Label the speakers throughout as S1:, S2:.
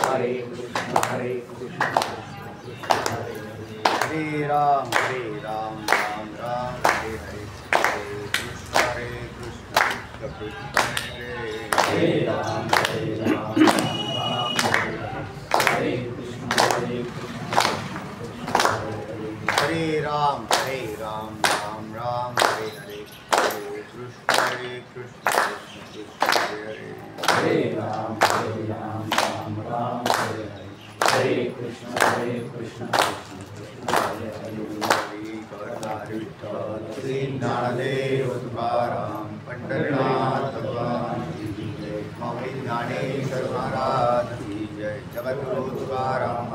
S1: हरे कृष्ण हरे कृष्ण
S2: हरे राम राम राम हरे हरे, हरे कृष्ण कृष्ण कृष्ण हरे
S1: राम राम राम हरे हरे कृष्ण
S2: हरे राम राम राम हरे हरे, हरे कृष्ण कृष्ण कृष्ण हरे
S1: हरे राम राम राम हरे हरे कृष्ण कृष्ण हरे हरे
S2: श्री ज्ञानदेव तुकाराम पंढरीनाथ भगवान की जय, स्वामी ज्ञानेश्वर महाराज की जय, जगद्गुरु तुकाराम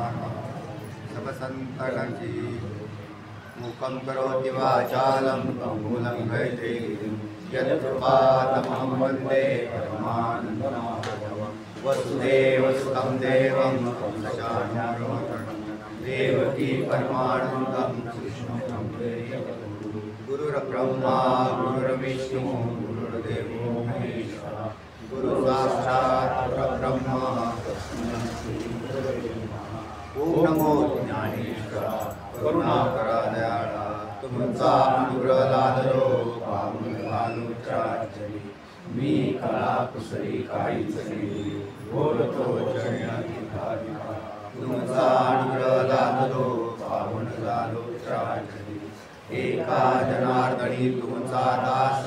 S2: सब संतगणकी मूकं करोति वाचालं मूलं गयते यत्कृपातमहं वन्दे परमानन्दमाधवं वसुदेवसुतं देवं कंसचाणूरमर्दनं देवकी परमानन्दं कृष्णं गुरुर्ब्रह्मा गुरुर्विष्णु गुरुर्देवो महेश्वरः गुरु साक्षात् परब्रह्म ओम नमो ज्ञानेश्वराय करुणाकरादयाळ तुमचा अनुग्रह लादलो पावनकानुचाचरी मी कलाकुसरी काहीच नाही बोलतो जयधिकाधिका तुमचा अनुग्रह लादलो पावन झालो चाचरी एका जनार्दनी तुमचा दास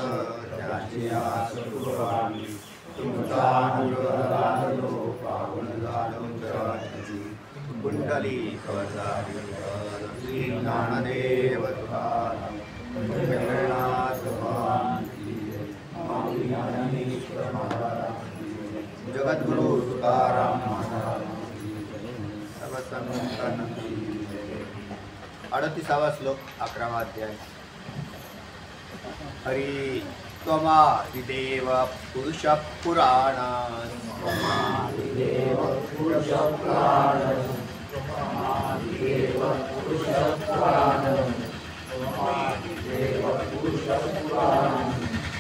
S2: त्याची आस पुरवावी तुमचा अनुग्रह लादलो पावन झालो चाचरी कुंडली कवचारी श्री ज्ञानदेव तुकाराम पंढरीनाथ भगवान की जय, स्वामी ज्ञानेश्वर महाराज की जय, जगद्गुरु तुकाराम महाराज की जय, सब संतन की जय। 38वा श्लोक 11वा अध्याय। हरि त्वमादिदेव पुरुष पुराण
S1: त्वमादिदेव पुरुष पुराण त्वमादिदेव पुरुष पुराण त्वमादिदेव पुरुष पुराण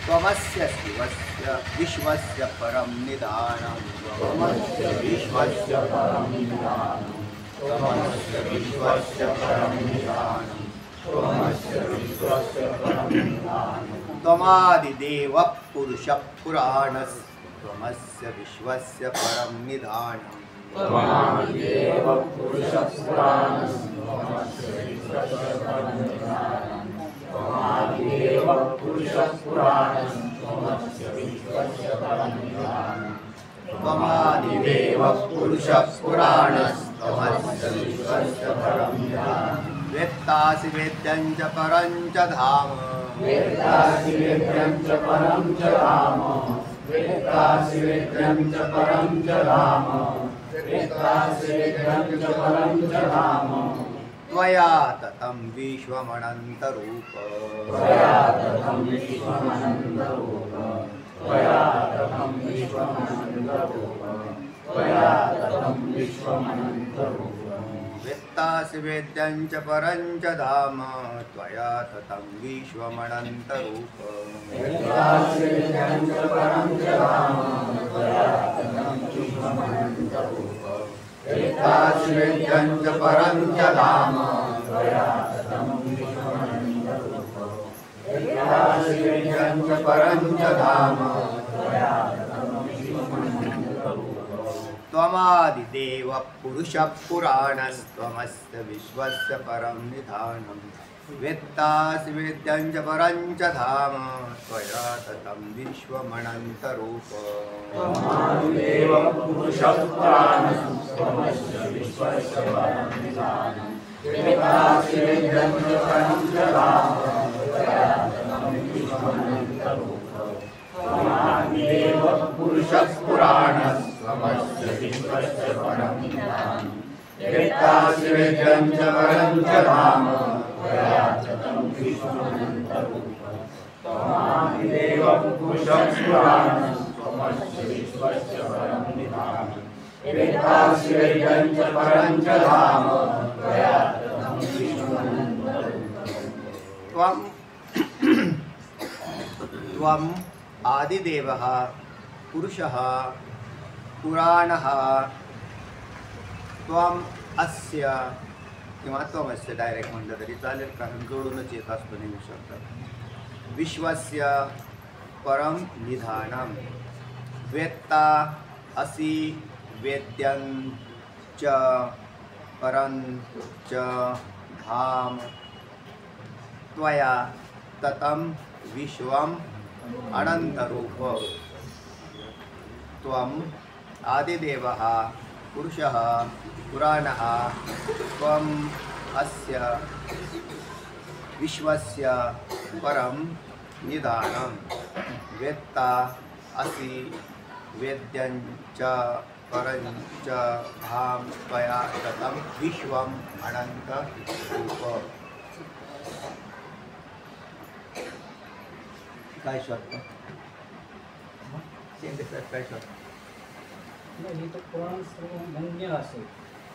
S2: त्वमस्य शिवस्य विश्वस्य परं निधानं
S1: त्वमस्य विश्वस्य परं निधानं त्वमस्य विश्वस्य परं निधानं त्वमस्य विश्वस्य परं निधानं
S2: त्वमादिदेव पुरुष पुराणस् त्वमस्य विश्वस्य परं निधानं
S1: त्वमादिदेव पुरुष पुराण त्वमस्य विश्वस्य परं निधानं त्वमादिदेव पुरुष पुराण त्वमस्य विश्वस्य परं निधानं
S2: त्वमादिदेव पुरुष पुराणस् त्वमस्य विश्वस्य परं निधानं वेत्तासि वेद्यं च परं च धाम
S1: वेत्तासि वेद्यं च परं च धाम वेत्तासि वेद्यं च परं च धाम वेत्तासि वेद्यं च परं च धाम
S2: त्वया ततं विश्वमनन्तरूप
S1: त्वया ततं विश्वमनन्तरूप त्वया ततं विश्वमनन्तरूप त्वया ततं विश्वमनन्तरूप
S2: वेत्तासि वेद्यं च परं च धाम त्वया ततं विश्वमनन्तरूप
S1: वेत्तासि वेद्यं च परं च धाम त्वया ततं विश्वमनन्तरूप वेत्तासि वेद्यं च परं च धाम त्वया ततं विश्वमनन्तरूप वेत्तासि वेद्यं च परं च धाम त्वया ततं विश्वमनन्तरूप
S2: त्वमादिदेव पुरुष पुराणस्त्वमस्य विश्वस्य परं निधानं वेत्तासि वेद्यं च परं च धाम त्वया ततं विश्वमनन्तरूप
S1: त्वमादिदेव पुरुष पुराण त्वमस्य विश्वस्य परं निधानं वेत्तासि वेद्यं च परं च धाम त्वया ततं विश्वमनन्तरूप त्वमादिदेव पुरुष पुराण त्वमस्य विश्वस्य परं निधानं वेत्तासि वेद्यं च परं च धाम त्वया ततं विश्वमनन्तरूप त्वमादिदेव पुरुष पुराण त्वमस्य विश्वस्य परं निधानं वेत्तासि वेद्यं च परं च धाम त्वया ततं विश्वमनन्तरूप
S2: त्वम् आदिदेवः पुरुषः पुराणः त्वम अस्य किंवा त्वमस्य डायरेक्ट म्हणलं तरी चालेल, कारण जोडूनच येत असतो नेहमी शब्द. विश्वस्य परम निधानम वेत्ता असि वेद्यं च परं च धाम त्वया ततं विश्वम अनंतरूप. त्वम आदिदेवः पुरुषः पुराणः त्वम अस्य विश्वस्य परम निधानं वेत्ता असि वेद्यं च परं च धाम त्वया ततं विश्वम अनंत रूप. काय शब्द काय शब्द
S1: नाही तो पुराण सर्व धन्य असेल.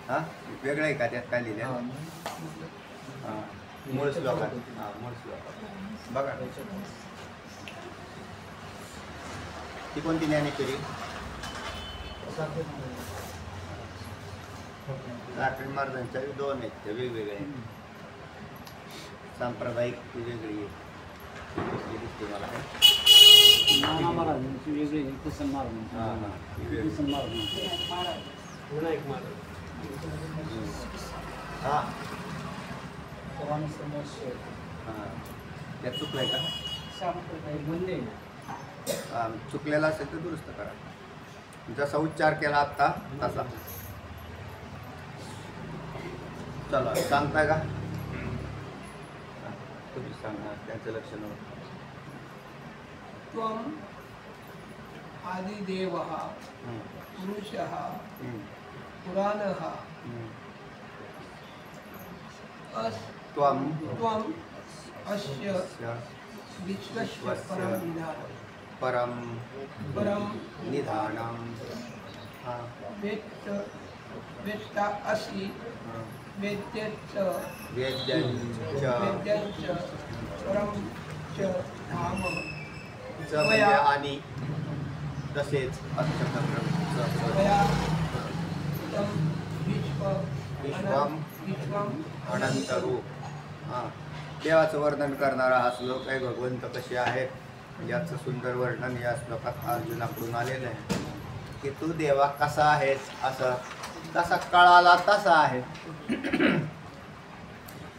S2: हां वेगळं आहे का त्यात काय लिहिलं? हां मूळ श्लोकात. हां मूळ श्लोकात बघा ती कोणती ज्ञानेश्वरी? साखरे महाराजांच्या दोन आहेत, ते वेगवेगळे आहेत. सांप्रदायिक ती वेगळी आहे, ती दिसते मला.
S1: नाना महाराजांची वेगळी आहे, किसन महाराजांची.
S2: हां हां
S1: किसन महाराजांची. विनायक महाराज.
S2: हां
S1: पुराण समस्या.
S2: हां त्यात चुकलं आहे का?
S1: म्हणजे
S2: चुकलेला असेल तर दुरुस्त करा. जसा उच्चार केला आत्ता तसा. चला सांगताय का? तुम्ही सांगा, त्यांचं लक्ष नव्हतं.
S3: त्वम आदिदेवः पुरुषः पुराणः
S2: त्वम
S3: त्वम अस्य विश्वस्य परम
S2: निधानं
S3: वेत्ता असि वेद्यश्च
S2: वेद्यं च
S3: परं च धाम
S2: च म्हणजे आणि तसेच
S3: त्वया तं
S2: विश्वम
S3: विश्वम
S2: अनंतरूप. हां देवाचं वर्णन करणारा हा श्लोक आहे. भगवंत कसे आहेत याचं सुंदर वर्णन या श्लोकात अर्जुनाकडून आलेलं आहे. की तू देवा कसा आहेस, असं कसा कळाला तसा आहे.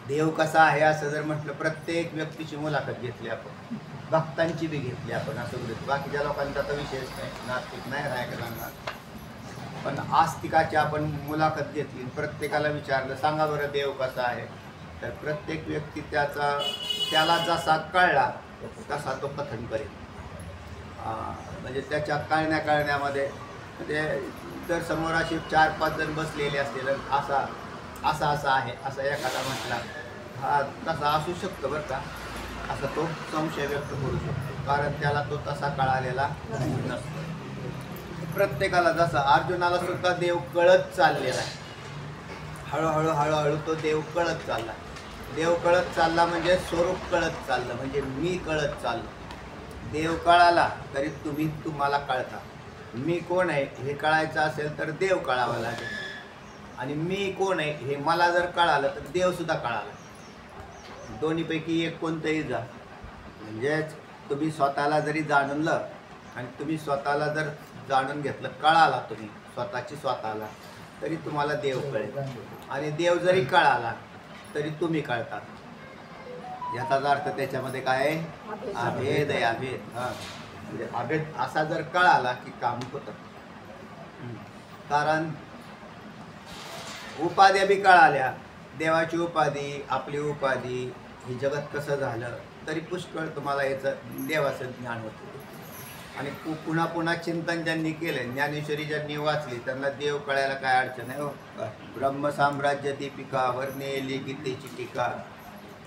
S2: देव कसा आहे असं जर म्हटलं, प्रत्येक व्यक्तीची मुलाखत घेतली आपण, भक्तांची बी घेतली आपण, असं बोलतो. बाकीच्या लोकांचा तर विषयच नाही, नास्तिक नाही राहायला. पण आस्तिकाची आपण मुलाखत घेतली, प्रत्येकाला विचारलं सांगा बरं देव कसा आहे, तर प्रत्येक व्यक्ती त्याला जसा कळला तसा तो कथन करेल. म्हणजे त्याच्या कळण्यामध्ये म्हणजे जर समोर असे 4-5 जण बसलेले असतील, असा आहे असं एखादा म्हटला, हा तसा असू शकतो बरं का, असा तो संशय व्यक्त करू शकतो, कारण त्याला तो तसा कळालेला नसतो. प्रत्येकाला जसा अर्जुनाला सुद्धा देव कळत चाललेला आहे. हळूहळू तो देव कळत चालला. देव कळत चालला म्हणजे स्वरूप कळत चाललं, म्हणजे मी कळत चाललो. देव कळाला तरी तुम्हाला कळता. मी कोण आहे हे कळायचं असेल तर देव कळावा लागेल, आणि मी कोण आहे हे मला जर कळालं तर देवसुद्धा कळाला. दोन्हीपैकी एक कोणतंही जा. म्हणजेच तुम्ही स्वतःला जरी जाणलं आणि तुम्ही स्वतःला जर जाणून घेतलं, कळाला तुम्ही स्वतःला, तरी तुम्हाला देव कळेल. आणि देव जरी कळाला तरी तुम्ही कळतात. याचाच अर्थ त्याच्यामध्ये काय आहे? अभेद आहे, अभेद. हां म्हणजे अभेद असा जर कळाला की काम होतं. कारण उपाध्या बी कळाल्या, देवाची उपाधी, आपली उपाधी, हे जगत कसं झालं, तरी पुष्कळ तुम्हाला याचं देवाचं ज्ञान होतं. आणि पुन्हा चिंतन ज्यांनी केलं, ज्ञानेश्वरी ज्यांनी वाचली, त्यांना देव कळायला काय अडचण आहे. ब्रह्मसाम्राज्य दीपिका वर्णेली गीतेची टीका,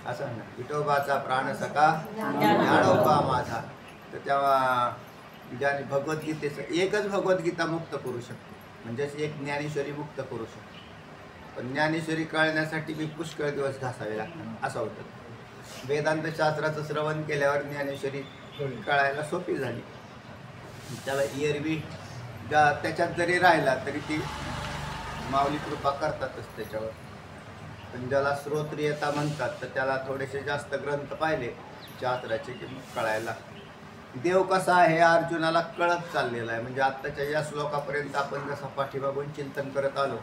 S2: असं ना, विठोबाचा प्राण सखा ज्ञानोबा माझा. तर तेव्हा ज्याने भगवद्गीतेचं एकच भगवद्गीता मुक्त करू शकतो, म्हणजेच एक ज्ञानेश्वरी मुक्त करू शकतो. पण ज्ञानेश्वरी कळण्यासाठी मी पुष्कळ दिवस घासावे लागतात, असं होतं. वेदांत शास्त्राचं श्रवण केल्यावर ज्ञानेश्वरी कळायला सोपी झाली. त्याला एरवी त्याच्यात जरी राहिला तरी ती माऊली कृपा करतातच त्याच्यावर. पण ज्याला श्रोत्रियता म्हणतात तर त्याला थोडेसे जास्त ग्रंथ पाहिले शास्त्राचे की मग कळायला लागतं. देव कसा आहे अर्जुनाला कळत चाललेला आहे. म्हणजे आत्ताच्या या श्लोकापर्यंत आपण जसं पाठीमागून चिंतन करत आलो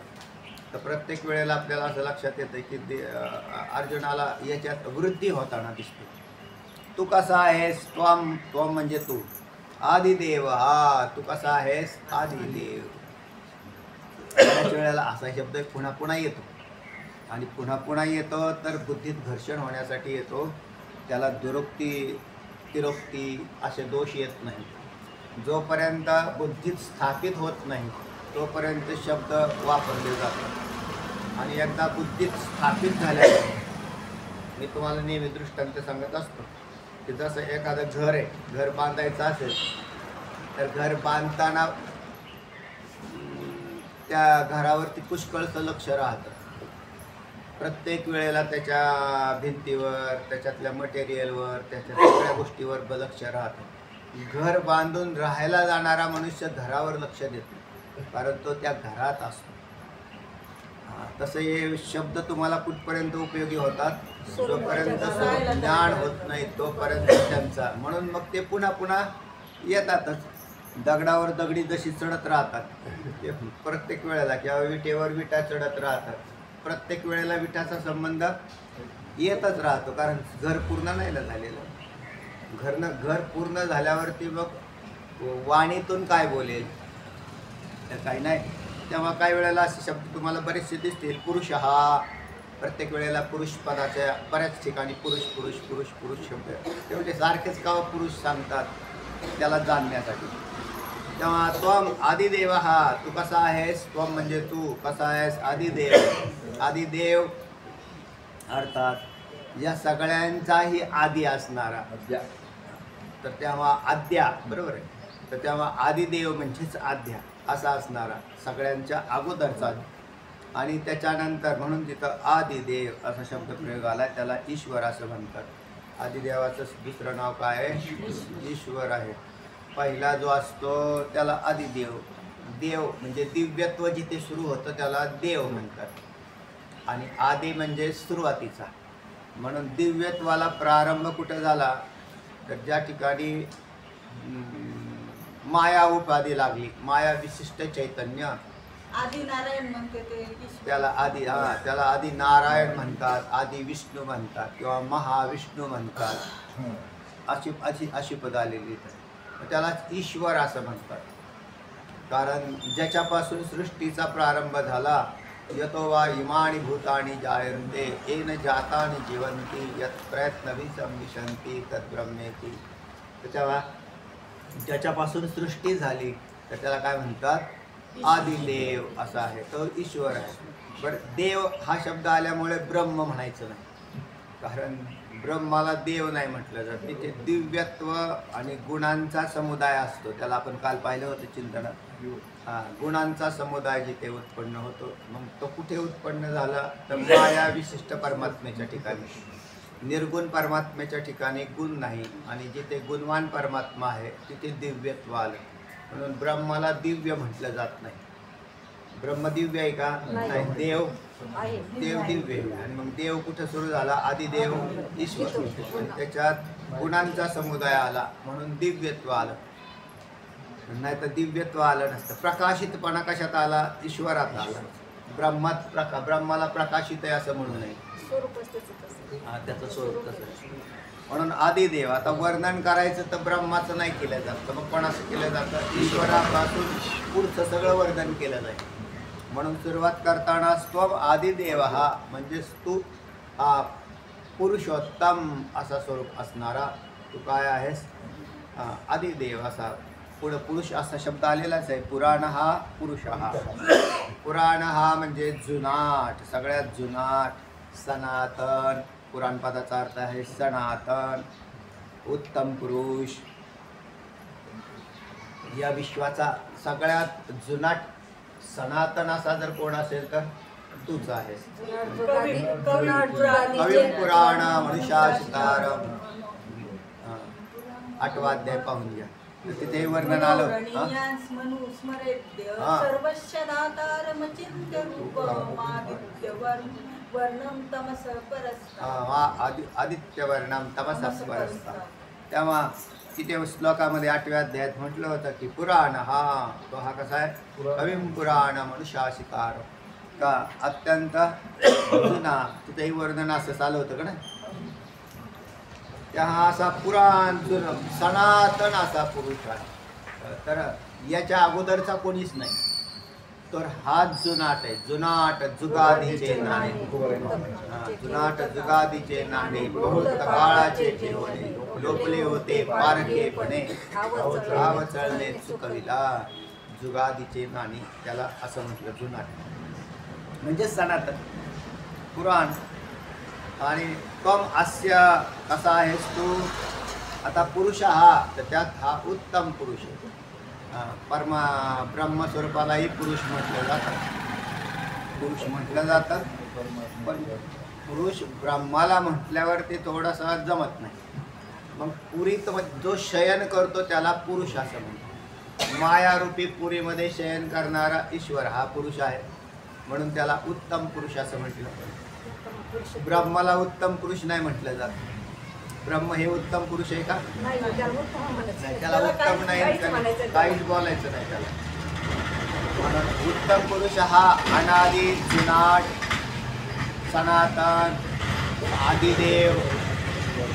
S2: तर प्रत्येक वेळेला आपल्याला असं लक्षात येतं की अर्जुनाला याच्यात वृद्धी होताना दिसते. तू कसा आहेस, त्वम, त्वम म्हणजे तू, आदिदेव हा, तू कसा आहेस आदिदेव. बऱ्याच वेळेला असा शब्द पुन्हा पुन्हा येतो आणि पुन्हा पुन्हा येतो तर बुद्धीत घर्षण होण्यासाठी येतो. त्याला दुरोक्ती तिरोक्ती असे दोष येत नाही. जोपर्यंत बुद्धीत स्थापित होत नाही तोपर्यंत शब्द वापरले जातात. आणि एकदा बुद्धीत स्थापित झाल्यावर मी तुम्हाला नेहमी दृष्टांत सांगत असतो की जसं एखादं घर आहे, घर बांधायचं असेल तर घर बांधताना त्या घरावरती पुष्कळचं लक्ष राहतं. प्रत्येक वेळेला त्याच्या भिंतीवर, त्याच्यातल्या मटेरियलवर, त्याच्या सगळ्या गोष्टीवर लक्ष राहतं. घर बांधून राहायला जाणारा मनुष्य घरावर लक्ष देतो कारण तो त्या घरात असतो. तसं हे शब्द तुम्हाला कुठपर्यंत उपयोगी होतात, जोपर्यंत ज्ञान होत नाही तोपर्यंत त्यांचा. म्हणून मग ते पुन्हा पुन्हा येतातच. दगडावर दगडी जशी चढत राहतात ते प्रत्येक वेळेला, किंवा विटेवर विटा चढत राहतात, प्रत्येक वेळेला विटाचा संबंध येतच राहतो. कारण घर पूर्ण नाही ना झालेलं. घर पूर्ण झाल्यावरती मग वाणीतून काय बोलेल तर काही नाही. तेव्हा काही वेळेला असे शब्द तुम्हाला बरेचसे दिसतील. पुरुष हा, प्रत्येक वेळेला पुरुष पदाच्या बऱ्याच ठिकाणी पुरुष पुरुष पुरुष पुरुष शब्द तेवढे सारखेच का पुरुष सांगतात त्याला जाणण्यासाठी. तेव्हा त्वम आदिदेव हा, तू कसा आहेस, त्वम म्हणजे तू कसा आहेस, आदिदेव. आदिदेव अर्थात या सगळ्यांचाही आदी असणारा. तर तेव्हा आद्या, बरोबर आहे. तर तेव्हा आदिदेव म्हणजेच आद्या असा असणारा, सगळ्यांच्या अगोदरचा. आणि त्याच्यानंतर म्हणून तिथं आदिदेव असा शब्द प्रयोग आला. त्याला ईश्वर असं म्हणतात. आदिदेवाचं दुसरं नाव काय आहे, ईश्वर आहे. पहिला जो असतो त्याला आदिदेव. देव म्हणजे दिव्यत्व जिथे सुरू होतं त्याला देव म्हणतात. आणि आदी म्हणजे सुरुवातीचा. म्हणून दिव्यत्वाला प्रारंभ कुठं झाला तर ज्या ठिकाणी माया उपाधी लागली, माया विशिष्ट चैतन्य,
S4: आदी नारायण म्हणते ते,
S2: त्याला आदी, त्याला आदी नारायण म्हणतात, आदी विष्णू म्हणतात किंवा महाविष्णू म्हणतात. अशी पद आलेली. त्यालाच ईश्वर असं म्हणतात. कारण ज्याच्यापासून सृष्टीचा प्रारंभ झाला, यतो वा इमानी भूतानी जायन्ते येन जातानि जीवन्ति यत् प्रयत्नभि संविशन्ति तद्ब्रह्मेति. त्याच्या ज्याच्यापासून सृष्टी झाली तर त्याला काय म्हणतात, आदिदेव असा आहे, तो ईश्वर आहे. बरं, देव हा शब्द आल्यामुळे ब्रह्म म्हणायचं नाही, कारण ब्रह्माला देव नाही म्हटलं जात. तिथे दिव्यत्व आणि गुणांचा समुदाय असतो. त्याला आपण काल पाहिलं होतं चिंतनात. गुणांचा समुदाय जिथे उत्पन्न होतो, मग तो कुठे उत्पन्न झाला तर माया विशिष्ट परमात्म्याच्या ठिकाणी. निर्गुण परमात्म्याच्या ठिकाणी गुण नाही, आणि जिथे गुणवान परमात्मा आहे तिथे दिव्यत्व आलं. म्हणून ब्रह्माला दिव्य म्हटलं जात नाही. ब्रह्म दिव्य आहे का, नाही. देव दिव्य आहे. आणि मग देव कुठं सुरू झाला, आदिदेव ईश्वर. आणि त्याच्यात गुणांचा समुदाय आला म्हणून दिव्यत्व आलं, नाही तर दिव्यत्व आलं नसतं. प्रकाशितपणा कशात आला, ईश्वरात आला. ब्रह्माला प्रकाशित आहे असं म्हणू नये, त्याचं स्वरूप तसं. म्हणून आदिदेव. आता वर्णन करायचं तर ब्रह्माचं नाही केलं जातं, मग कोणाचं केलं जातं, ईश्वरापासून पुढचं सगळं वर्णन केलं जाईल. म्हणून सुरुवात करताना स्वम आदिदेव हा म्हणजेच तू पुरुषोत्तम असा स्वरूप असणारा तू काय आहेस, आदिदेव असा. पुढं पुरुष असा शब्द आलेलाच आहे. पुराण हा पुरुष हा. पुराण हा म्हणजे जुनाट, सगळ्यात जुनाट, सनातन. पुराण पदाचा अर्थ आहे सनातन, उत्तम पुरुष. या विश्वाचा सगळ्यात जुनाट सनातन असा जर कोण असेल तर तूच आहेस. कवी पुराण मनुष्याशितारम. 8वा अध्याय पाहून घ्या. तिथे वर्णन आलं हा?
S4: गौरणीयांस मनु स्मरेद्य
S2: हा.
S4: सर्वस्य दातारमचिन्त्य रूपमादित्य वर्णं तमस परस्तात्.
S2: आदित्यवर्णम तमसा परस्ता. तेव्हा तिथे श्लोकामध्ये 8व्या अध्यायात म्हटलं होतं की पुराण तो हा कसा आहे कविम पुराण मनुशासिकार का अत्यंत जुना तिथेही वर्णन असं चालू होतं का नाही. त्या हा असा पुराण जुन सनातन असा पुरुष आहे. तर याच्या अगोदरचा कोणीच नाही. तर हा जुनाट आहे. जुनाट जुगादीचे नाणे जुनाट जुगादीचे नाणे बहुत काळाचे ठेवणे लोपले होते पारखेपणे भाव चळणे चुकविला. जुगादीचे नाणे त्याला असं म्हटलं जुनाट म्हणजे सनातन पुराण. आणि त्वम अस्य कसा आहेस तू. आता पुरुष हा तर त्यात हा उत्तम पुरुष आहे. ब्रह्मस्वरूपालाही पुरुष म्हटलं जातं. पुरुष म्हटलं जातं पण पुरुष ब्रह्माला म्हटल्यावर ते थोडासा जमत नाही. मग पुरीत जो शयन करतो त्याला पुरुष असं म्हणतो. मायारूपी पुरीमध्ये शयन करणारा ईश्वर हा पुरुष आहे म्हणून त्याला उत्तम पुरुष असं म्हटलं. ब्रह्माला उत्तम पुरुष नाही म्हटलं जात. ब्रह्म हे उत्तम पुरुष आहे का नाही. त्याला उत्तम नाही काहीच बोलायचं नाही त्याला. म्हणून उत्तम पुरुष हा अनादि जुनाट सनातन आदिदेव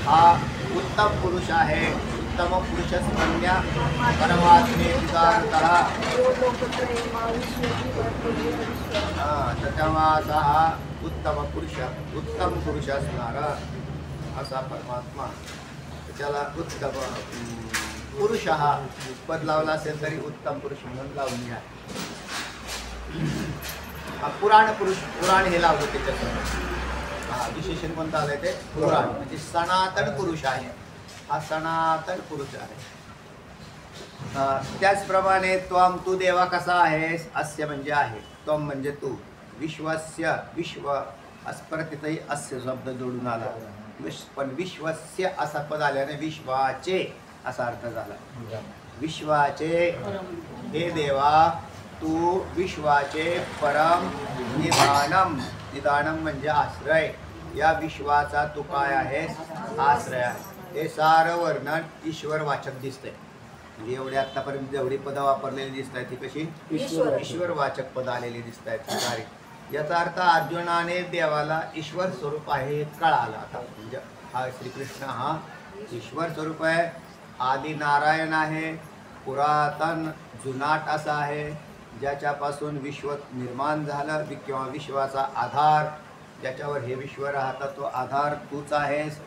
S2: हा उत्तम पुरुष आहे. उत्तम पुरुषच म्हणण्या परमात्मे विकारतः तर तेव्हा असा हा उत्तम पुरुष असणारा असा परमात्मा. त्याला उत्तम पुरुष हा पद लावला असेल तरी उत्तम पुरुष म्हणून लावून घ्या. पुराण पुरुष पुराण हे लावलं त्याच्यात विशेषण कोणतं आलंय ते पुराण म्हणजे सनातन पुरुष आहे. हा सनातन पुरुष आहे. त्याचप्रमाणे त्वम तू देवा कसा आहेस. अस्य म्हणजे आहे. त्वम म्हणजे तू. विश्वस्य विश्व अस्पर्तितही अस्य शब्द जोडून आला पण विश्वस्य असा पद आल्याने विश्वाचे असा अर्थ झाला. विश्वाचे हे देवा तू विश्वाचे परम निदानम. निदानम म्हणजे आश्रय. या विश्वाचा तू काय आहेस आश्रय आहे. हे सारं वर्णन ईश्वर वाचक दिसतंय. म्हणजे एवढे आतापर्यंत जेवढी पदं वापरलेली दिसत आहेत ती कशी ईश्वर वाचक पद आलेली दिसत आहेत. याचा अर्थ अर्जुनाने देवाला ईश्वर स्वरूप आहे हे कळालं. आता म्हणजे हा श्रीकृष्ण हा ईश्वर स्वरूप आहे. आदि नारायण आहे. पुरातन जुनाट असा आहे ज्याच्यापासून विश्व निर्माण झालं किंवा विश्वाचा आधार ज्याच्यावर हे विश्व राहतं तो आधार तूच आहेस.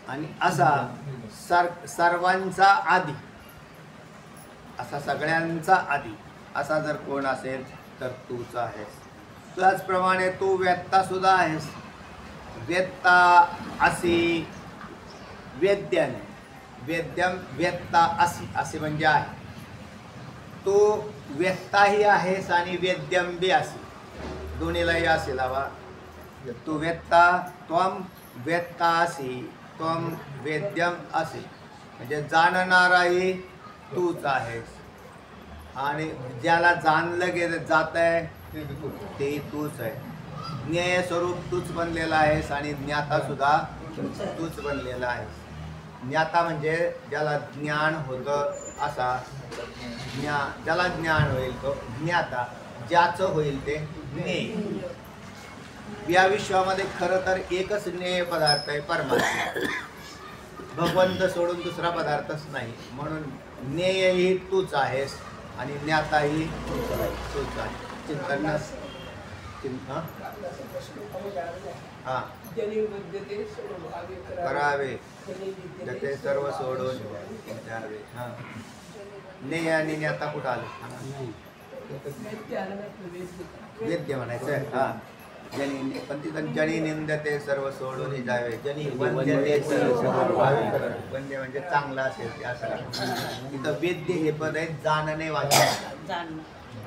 S2: आणि असा सर्वांचा आदी असा सगळ्यांचा आदी असा जर कोण असेल तर तूच आहेस. त्याचप्रमाणे तू वेत्ता सुद्धा आहेस. वेत्ता असी वेद्याने वेद्यम वेत्ता असी असे म्हणजे आहे. तू वेत्ताही आहेस आणि वेद्यम बी असी दोन्हीलाही असे लावा. तू वेत्ता त्वम वेत्ता असी त्वम वेद्यम असी म्हणजे जाणणाराही तूच आहेस. आणि ज्याला जाणलं गेलं जात आहे ते तूच आहे. ज्ञेय स्वरूप तूच बनलेला आहेस आणि ज्ञाता सुद्धा तूच बनलेला आहेस. ज्ञाता म्हणजे ज्याला ज्ञान होतं असा ज्याला ज्ञान होईल तो ज्ञाता. ज्याचं होईल ते ज्ञेय. या विश्वामध्ये खरं तर एकच ज्ञेय पदार्थ आहे परमात्मा. भगवंत सोडून दुसरा पदार्थच नाही. म्हणून ज्ञेयही तूच आहेस आणि ज्ञाताही तूच आहे. चिंतन हां करावे ते सर्व सोडून द्यावे. हां ज्ञेय आणि ज्ञाता कुठं आले. वेद्य म्हणायचं. हां जनी पण तिथं जनी निंदते सर्व सोडून जावे. जनी वंद्यते सर्व वंद्य म्हणजे चांगला असेल ते असं. तिथं वेद्य हे पद आहे जाणणे वाचन.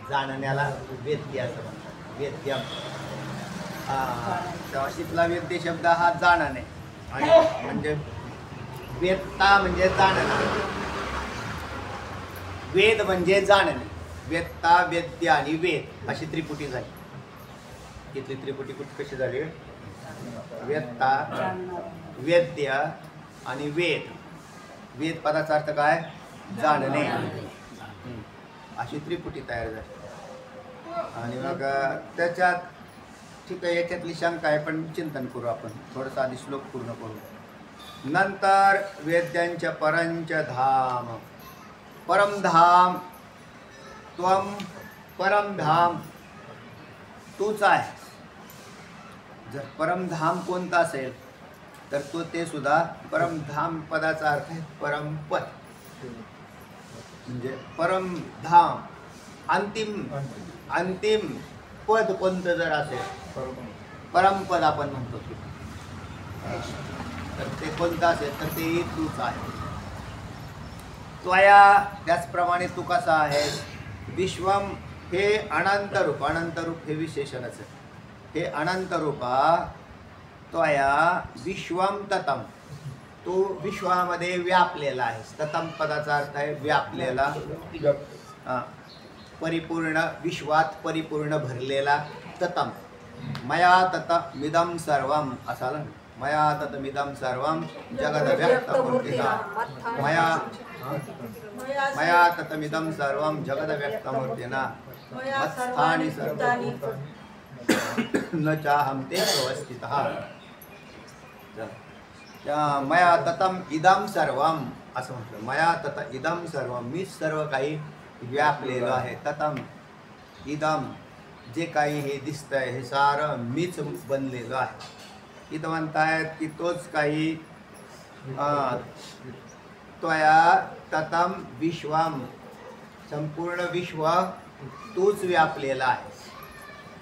S2: जाणण्याला वेद्य असं म्हणतात. वेद्यम तेव्हा शिकला वेद्य शब्द हा जाणणे आणि म्हणजे वेत्ता म्हणजे जाणणारा, वेद म्हणजे जाणणे. वेत्ता, वेद्य आणि वेद अशी त्रिपुटी झाली. तिथली त्रिपुटी कशी झाली? वेत्ता, वेद्य आणि वेद. वेद पदाचा अर्थ काय? जाणणे. अशी त्रिपुटी तयार झाली. आणि मग त्याच्यात ठीक आहे, याच्यातली शंका आहे, पण चिंतन करू आपण. थोडंसं आधी श्लोक पूर्ण करू. नंतर वेद्यांच परंच धाम, परमधाम त्वम, परमधाम तूच आहे. जर परमधाम कोणता असेल तर तो ते सुद्धा परमधाम पदाचा अर्थ आहे परमपद. म्हणजे परमधाम अंतिम अंतिम पद कोणतं जर असेल, परमपद आपण म्हणतो की, तर ते कोणतं असेल तर तेही तूच आहे. त्वया त्याचप्रमाणे तू कसा आहेस? विश्वम हे अनंत रूप, अनंत रूप हे विशेषणच आहे. हे अनंत रूपा त्वया विश्वम ततम, तू विश्वामध्ये व्यापलेला आहेस. ततम पदाचा अर्थ आहे व्यापलेला, परिपूर्ण, विश्वात परिपूर्ण भरलेला. ततम मया ततमिदं सर्वम असा ना, मया ततमिदं सर्वम जगद व्यक्तमूर्तिना, मया ततमिदं सर्वम जगद व्यक्तमूर्तिना मत्स्थानि सर्वभूतानि न चाहं ते अवस्थितः. मया ततम इदं सर्वम असं म्हटलं. मया तत इदं सर्वम, मीच सर्व काही व्यापलेलं आहे. ततम इदम, जे काही हे दिसतंय हे सारं मीच बनलेलं आहे. इथं म्हणतायत की तोच काही त्वया ततम विश्वम, संपूर्ण विश्व तूच व्यापलेला आहे.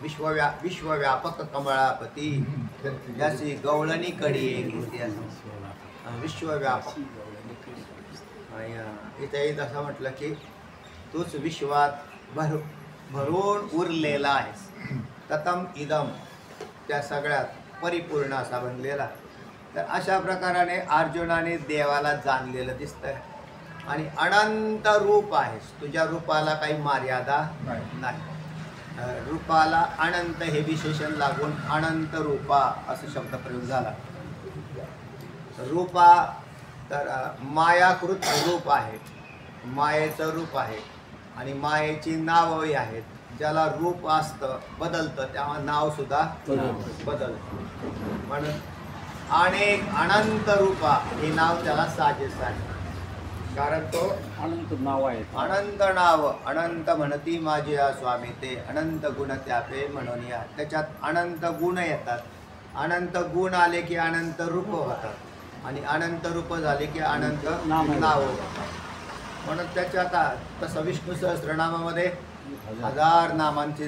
S2: विश्वव्यापक कमळापती ज्याची गवळणी कडी घेते, विश्वव्यापक. इथेही तसं म्हटलं की तूच विश्वात भरून उरलेला आहेस. ततम इदम, त्या सगळ्यात परिपूर्ण असा बनलेला. तर अशा प्रकाराने अर्जुनाने देवाला जाणलेलं दिसतंय. आणि अनंत रूप आहेस, तुझ्या रूपाला काही मर्यादा नाही. रूपाला अनंत हे विशेषण लागून अनंत रूपा असं शब्दप्रयोग झाला. रूपा तर मायाकृत रूप आहे, मायेचं रूप आहे. आणि मायेची नावही आहेत. ज्याला रूप असतं बदलतं तेव्हा नाव सुद्धा बदलतं. म्हणून अनेक अनंत रूपा हे नाव त्याला साजेस आहे. कारण तो
S1: अनंत नाव आहे.
S2: अनंत नाव, अनंत म्हणती माझे या स्वामी ते, अनंत गुण त्यापे म्हणून या. त्याच्यात अनंत गुण येतात. अनंत गुण आले की अनंत रूप होतात, आणि अनंत रूप झाले की अनंत नाव होतात. म्हणून त्याच्यात तसं विष्णू सहस्रनामामध्ये 1000 नामांची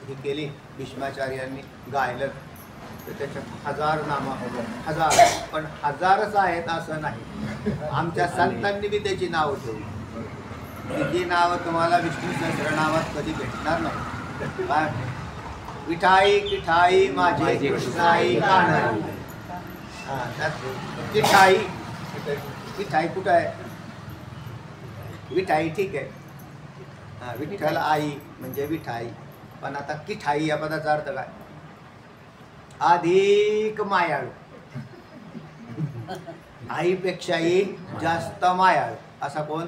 S2: हे केली भीष्माचार्यांनी गायलं. तर त्याच्यात 1000 नामं, 1000, पण 1000च आहेत असं नाही. आमच्या संतांनी बी त्याची नावं ठेवली. जी नावं तुम्हाला विष्णू सहस्रनामात कधी भेटणार नाही. काय विठाई किठाई माझे कृष्णाई कान्हाई. त्यात किठाई, किठाई कुठं आहे? विठाई ठीक आहे, विठ्ठल आई म्हणजे विठाई. पण आता किठाई या पदाचा अर्थ काय? अधिक मायाळू, आईपेक्षाही जास्त मायाळू असा कोण?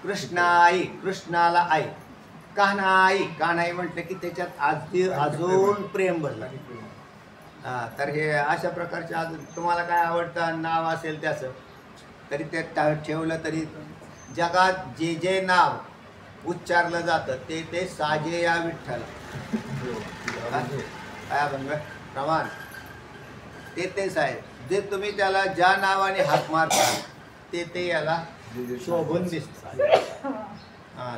S2: कृष्णाई, कृष्णाला आई. कान्हाई, कान्हाई म्हटलं की त्याच्यात अजून प्रेम भरलं. तर हे अशा प्रकारचे अजून तुम्हाला काय आवडतं नाव असेल त्याचं तरी ते ठेवलं तरी जगात जे जे नाव उच्चारलं जातं ते ते साजे या विठ्ठल. काय अभंग प्रमाण ते तेच आहे. जे तुम्ही त्याला ज्या नावाने हाक मारता ते ते याला शोभून दिसतं.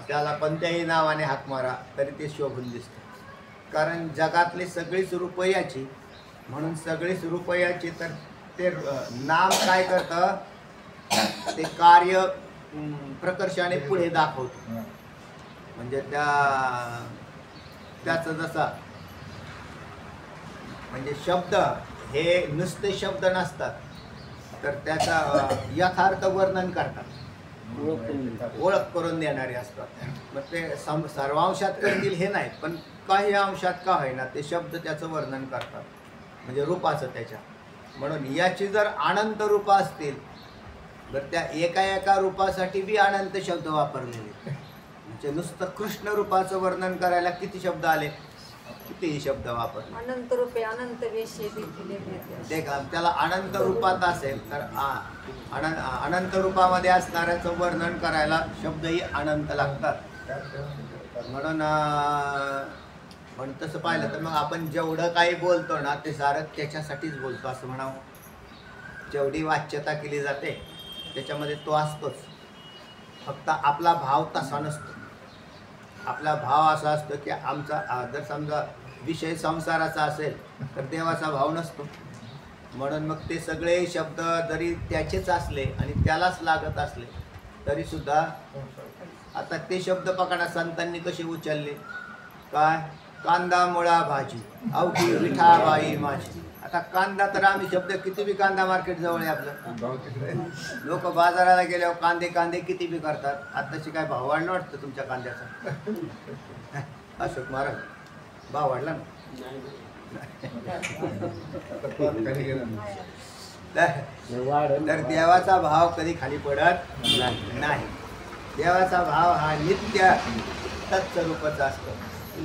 S2: त्याला कोणत्याही नावाने हाक मारा तरी ते शोभून दिसतं. कारण जगातली सगळीच रुपयाची, म्हणून सगळीच रुपयाची. तर ते नाम काय करतं? ते कार्य प्रकर्षाने पुढे दाखवतं. म्हणजे त्याचं जसा म्हणजे शब्द हे नुसते शब्द नसतात, तर त्याचा यथार्थ वर्णन करतात, ओळख करून देणारे असतात. मग ते सर्वांशात करतील हे नाही, पण काही अंशात का होईना ते शब्द त्याचं वर्णन करतात, म्हणजे रूपाचं त्याच्या. म्हणून याची जर अनंत रूपं असतील तर त्या एका एका रूपासाठी बी अनंत शब्द वापरलेले. म्हणजे नुसतं कृष्ण रूपाचं वर्णन करायला किती शब्द आले, कितीही शब्द वापरले.
S4: अनंत रूपे अनंत वेशे देखील
S2: ते का त्याला अनंत रूपात असेल तर अनंत रूपामध्ये असणाऱ्याचं वर्णन करायला शब्दही अनंत लागतात. म्हणून तसं पाहिलं तर मग आपण जेवढं काही बोलतो ना ते सारं त्याच्यासाठीच बोलतो असं म्हणावं. जेवढी वाच्यता केली जाते त्याच्यामध्ये तो असतोच, फक्त आपला भाव तसा नसतो. आपला भाव असा असतो की आमचा जर समजा विषय संसाराचा असेल तर देवाचा भाव नसतो. म्हणून मग ते सगळे शब्द जरी त्याचेच असले आणि त्यालाच लागत असले तरी सुद्धा आता ते शब्द पकडा संतांनी कसे उचलले, काय कांदा मुळा भाजी अवघी विठाबाई माझी. आता कांदा तर आम्ही शब्द किती बी कांदा मार्केट जवळ आहे आपलं, लोक बाजाराला गेल्यावर कांदे कांदे किती बी करतात. आताशी काय भाव वाढला वाटतं तुमच्या कांद्याचा? अशोक महाराज भाव वाढला ना? तर देवाचा भाव कधी खाली पडत नाही. देवाचा भाव हा नित्य तत्स्वरूपाचा असतो.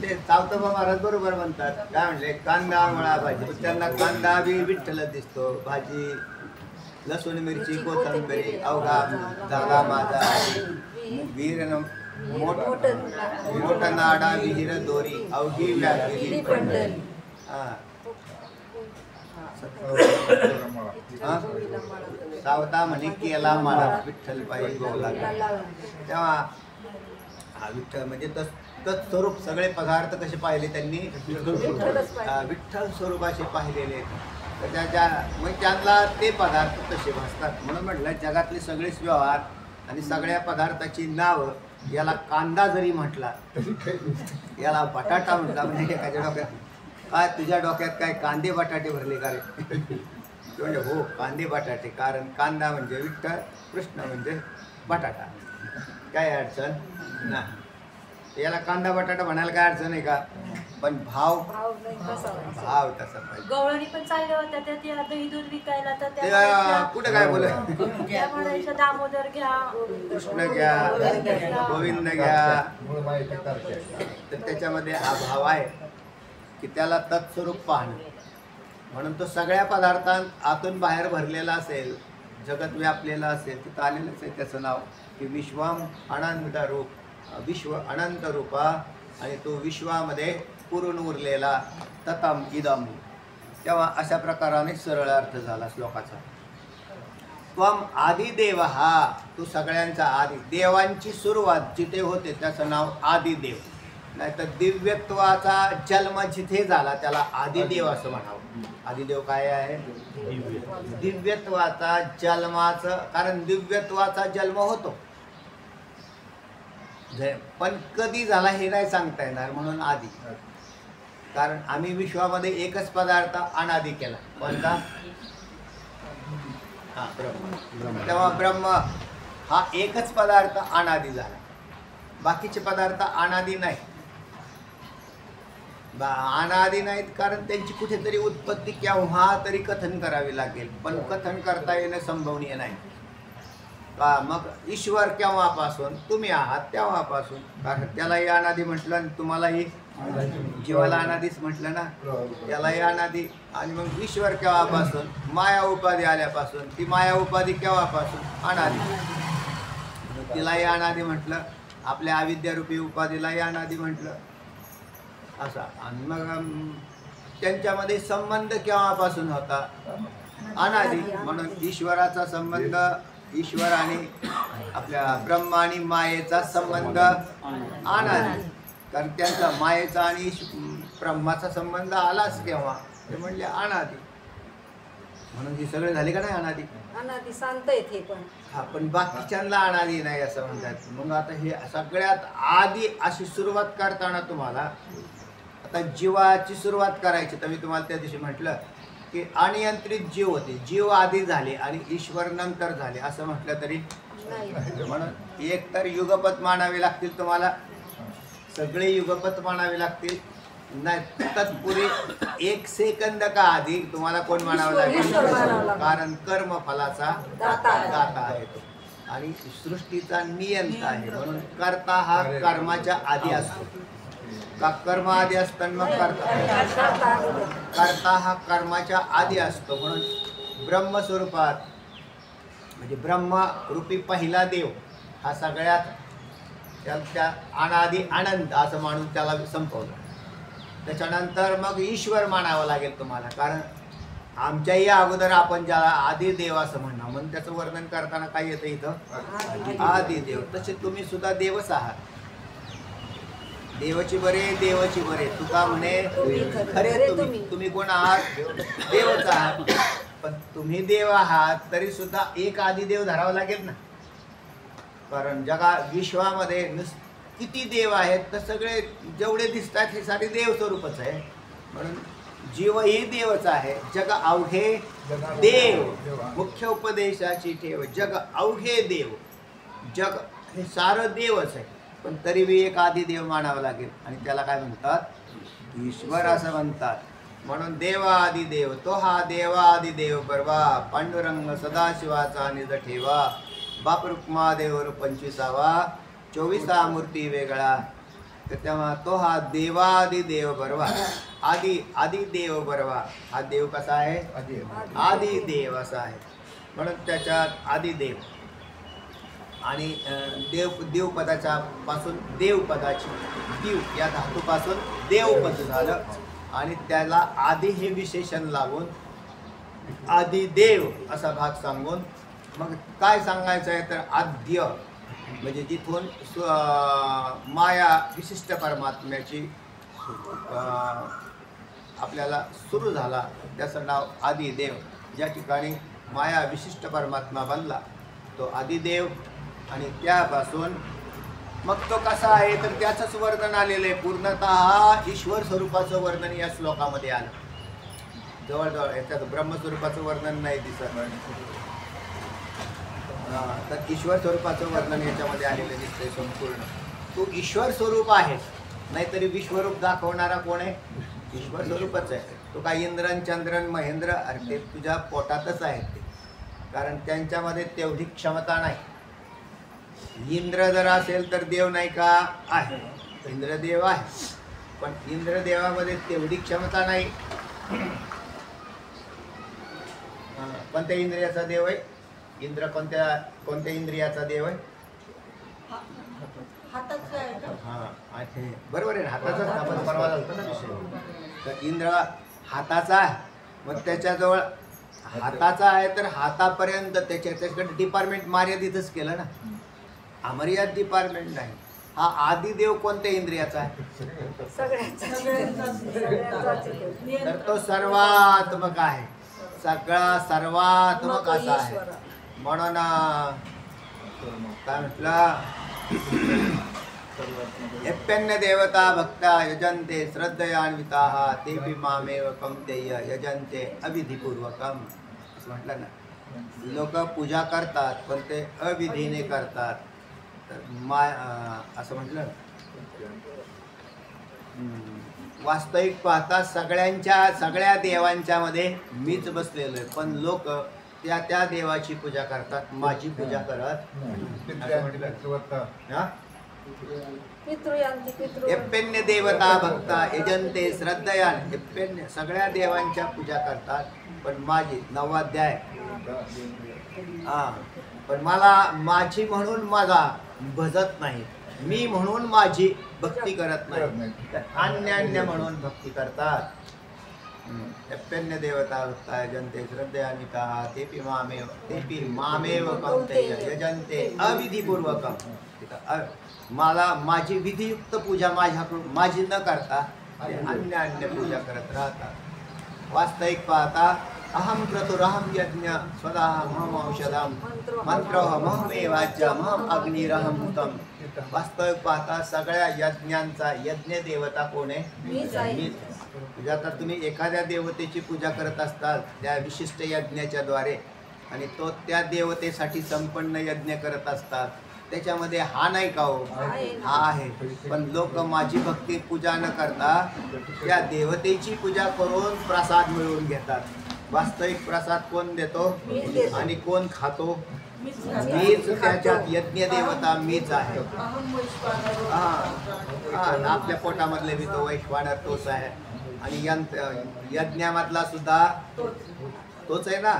S2: ते सावतोबा महाराज बरोबर म्हणतात, काय म्हणले, कांदा मुळा भाजी. त्यांना कांदा बी विठ्ठल दिसतो, भाजी लसूण मिरची कोथिंबीर अवघा झाला माझा वीर मोठ नाडा विहीर दोरी अवघी व्यापी पंढरी. सावता म्हणे केला मला विठ्ठल पायी गोला. तेव्हा हा विठ्ठल म्हणजे तत्स्वरूप सगळे पदार्थ कसे पाहिले त्यांनी, विठ्ठल स्वरूपाचे पाहिलेले. तर मग त्यांना ते पदार्थ तसे भासतात. म्हणून म्हटलं जगातले सगळेच व्यवहार आणि सगळ्या पदार्थाची नावं, याला कांदा जरी म्हटला, याला बटाटा म्हटला, म्हणजे एखाद्या डोक्यात काय तुझ्या डोक्यात काय कांदे बटाटे भरले का रे? म्हणजे हो कांदे बटाटे, कारण कांदा म्हणजे विठ्ठल, कृष्ण म्हणजे बटाटा. काय अडचण नाही, याला कांदा बटाटा म्हणायला काय अडचण आहे का? पण भाव तसा पाहिजे.
S5: गवळणी पण चालल्या होत्या त्या दही दूध विकायला, तर
S2: त्या कुठं काय बोल,
S5: त्या म्हणायच्या दामोदर घ्या,
S2: कृष्ण घ्या, गोविंद घ्या. तर त्याच्यामध्ये हा भाव आहे की त्याला तत्स्वरूप पाहणं. म्हणून तो सगळ्या पदार्थांत आतून बाहेर भरलेला असेल, जगत व्यापलेला असेल, तिथं आलेलंच आहे त्याचं नाव की विश्वम अनंत रूप, विश्व अनंत रूपा. आणि तो विश्वामध्ये पुरून उरलेला ततम इदम. तेव्हा अशा प्रकाराने सरळ अर्थ झाला श्लोकाचा. त्वम आदिदेव, हा तू सगळ्यांचा आदी. देवांची सुरुवात जिथे होते त्याचं नाव आदिदेव. नाहीतर दिव्यत्वाचा जन्म जिथे झाला त्याला आदिदेव असं म्हणावं. आदिदेव काय आहे? दिव्यत्वाचा जन्माचं, कारण दिव्यत्वाचा जन्म होतो, पण कधी झाला हे नाही सांगता येणार, म्हणून आदी. कारण आम्ही विश्वामध्ये एकच पदार्थ अनादी केला, कोणता? हा ब्रह्म. तेव्हा ब्रह्म हा एकच पदार्थ अनादी झाला, बाकीचे पदार्थ अनादी नाही. अनादी नाहीत कारण त्यांची कुठेतरी उत्पत्ती केव्हा तरी कथन करावी लागेल, पण कथन करता येणं संभवनीय नाही. मग ईश्वर केव्हापासून? तुम्ही आहात तेव्हापासून, कारण त्यालाही अनादी म्हटलं आणि तुम्हालाही जीवाला अनादीच म्हटलं ना, त्यालाही अनादी. आणि मग ईश्वर केव्हापासून? माया उपाधी आल्यापासून. ती माया उपाधी केव्हापासून? अनादी. तिलाही अनादी म्हटलं, आपल्या अविद्यारूपी उपाधीलाही अनादी म्हटलं असा. आणि मग त्यांच्यामध्ये संबंध केव्हापासून होता? अनादी. म्हणून ईश्वराचा संबंध, ईश्वर आणि आपल्या ब्रह्म आणि मायेचा संबंध अनादी. कारण त्यांचा मायेचा आणि ब्रह्माचा संबंध आलाच केव्हा? ते म्हणले अनादी. म्हणून ही सगळे झाले का नाही अनादी?
S4: अनादी सांगता येते पण
S2: हा, पण बाकीच्यांना अनादी नाही असं म्हणतात. मग आता हे सगळ्यात आधी अशी सुरुवात करताना तुम्हाला आता जीवाची सुरुवात करायची. तर मी तुम्हाला त्या दिवशी म्हटलं की अनियंत्रित जीव होते, जीव आधी झाले आणि ईश्वर नंतर झाले असं म्हटलं तरी
S4: नाही.
S2: म्हणून एक तर युगपत मानावे लागतील तुम्हाला, सगळे युगपत मानावे लागतील. नाही तत्पूर्वी 1 सेकंद का आधी तुम्हाला कोण मानावं
S4: ईश्वर मानावं
S2: लागेल?
S4: लागेल.
S2: कारण कर्मफलाचा
S4: दाता आहे.
S2: दाता आहे तो आणि सृष्टीचा नियंता आहे. म्हणून कर्ता हा कर्माच्या आधी असतो का? कर्म आधी असतं मग कर्ता हा कर्माच्या आधी असतो. म्हणून ब्रह्मस्वरूपात म्हणजे ब्रह्मरूपी पहिला देव हा सगळ्यात त्या अनादी आनंद असं मानून त्याला संपवलं. त्याच्यानंतर मग ईश्वर मानावं लागेल तुम्हाला, कारण आमच्याही अगोदर आपण ज्याला आदी देव असं म्हणणं, म्हणून त्याचं वर्णन करताना काय येतं इथं? आदी देव. तसे तुम्ही सुद्धा देवच आहात. देवाची बरे देवाची बरे तुका म्हणे खरे तुम्ही कोण आहात? देवच आहात. पण तुम्ही देव आहात तरी सुद्धा एक आदी देव धरावा लागेल ना, कारण विश्वामध्ये किती देव आहेत तर सगळे जेवढे दिसतात हे सारे देव स्वरूपच आहे. म्हणून जीवही देवच आहे. जग अवघे देव, मुख्य उपदेशाची ठेव. जग अवघे देव, जग हे सारं देवच आहे. पण तरी बी एक आदी देव मानावं लागेल आणि त्याला काय म्हणतात? ईश्वर असं म्हणतात. म्हणून देवादी देव तो हा देवादी देव परवा पांडुरंग सदाशिवाचा निज ठेवा. बाप रुक्मादेवर 25वा 24 मूर्ती वेगळा. तर तेव्हा तो हा देवादी देव बरवा, आदी देव बरवा. हा देव कसा आहे? आदी देव असा आहे. म्हणून त्याच्यात आदी देव आणि देवपदाच्या पासून देवपदाची दिव या धातूपासून देवपद झालं आणि त्याला आदी हे विशेषण लावून आदी देव असा भाग सांगून मग काय सांगायचं आहे तर आद्य म्हणजे जिथून माया विशिष्ट परमात्म्याची आपल्याला सुरू झाला त्याचं नाव आदिदेव. ज्या ठिकाणी माया विशिष्ट परमात्मा बनला तो आदिदेव आणि त्यापासून मग तो कसा आहे तर त्याचंच वर्णन आलेलं आहे. पूर्णतः ईश्वर स्वरूपाचं वर्णन या श्लोकामध्ये आलं. जवळजवळ याच्यात ब्रह्मस्वरूपाचं वर्णन नाही दिसत, तर ईश्वर स्वरूपाचं वर्णन याच्यामध्ये आलेलं दिसतंय संपूर्ण. तू ईश्वर स्वरूप आहेस, नाहीतरी विश्वरूप दाखवणारा कोण आहे? ईश्वर स्वरूपच आहे. तो काय इंद्रन चंद्रन महेंद्र अरे ते तुझ्या पोटातच आहेत ते, कारण त्यांच्यामध्ये तेवढी क्षमता नाही. इंद्र जर असेल तर देव नाही का? आहे. इंद्रदेव आहे, पण इंद्रदेवामध्ये तेवढी क्षमता नाही. कोणत्या इंद्रियाचा देव आहे इंद्र? कोणत्या इंद्रियाचा देव आहे? हां, बरोबर आहे. हाताचाच आपण परवा झालतो ना विषय. तर इंद्र हाताचा आहे, मग त्याच्याजवळ हाताचा आहे तर हातापर्यंत त्याच्याकडे डिपार्टमेंट मर्यादितच केलं ना, अमर्याद डिपार्टमेंट नाही. हा आदिदेव कोणत्या इंद्रियाचा आहे? तर तो सर्वात्मक आहे, सगळा सर्वात्मक असा आहे. म्हणून काय म्हटलं? यप्यन्य देवता भक्ता यजन्ते श्रद्धयान्विताः तेपि मामेव कौन्तेय यजन्ते अविधिपूर्वकम असं म्हटलं ना. लोक पूजा करतात पण ते अविधीने करतात. तर असं म्हटलं. वास्तविक पाहता सगळ्या देवांच्या मध्ये मीच बसलेलो आहे, पण लोक त्या देवाची पूजा करतात, माझी पूजा करत. यप्यन्य देवता भक्ता यजन्ते श्रद्धयान. यप्यन्य सगळ्या देवांच्या पूजा करतात पण माझी 9वा अध्याय. पण मला माझी म्हणून माझा भजत नाही, मी म्हणून माझी भक्ती करत नाही, तर अन्य म्हणून भक्ती करतात. यप्यन्य देवता भक्ता यजन्ते श्रद्धयान्विताः तेपि मामेव कौन्तेय यजन्ते अविधिपूर्वकम. मला माझी विधियुक्त पूजा माझी न करता अन्य पूजा करत राहतात. वास्तविक पाहता अहम क्रतुरहम यज्ञ स्वदाहम औषधम मंत्रोहमहमे वाच्यमहम अग्निरहमुतम. वास्तविक पाहता सगळ्या यज्ञांचा यज्ञ देवता कोण आहे?
S4: मीच आहे.
S2: मीच. म्हणजे आता तुम्ही एखाद्या देवतेची पूजा करत असताल त्या विशिष्ट यज्ञाच्या द्वारे आणि तो त्या देवतेसाठी संपन्न यज्ञ करत असतात, त्याच्यामध्ये हा नाही का हो? हा आहे. पण लोक माझी भक्ती पूजा न करता त्या देवतेची पूजा करून प्रसाद मिळवून घेतात. वास्तविक प्रसाद कोण देतो आणि कोण खातो? मीच. त्याच्यात यज्ञ देवता मीच आहे. हा हा, आपल्या पोटामधले बी तो वैश्वानर तोच आहे आणि यज्ञामधला सुद्धा तोच आहे ना.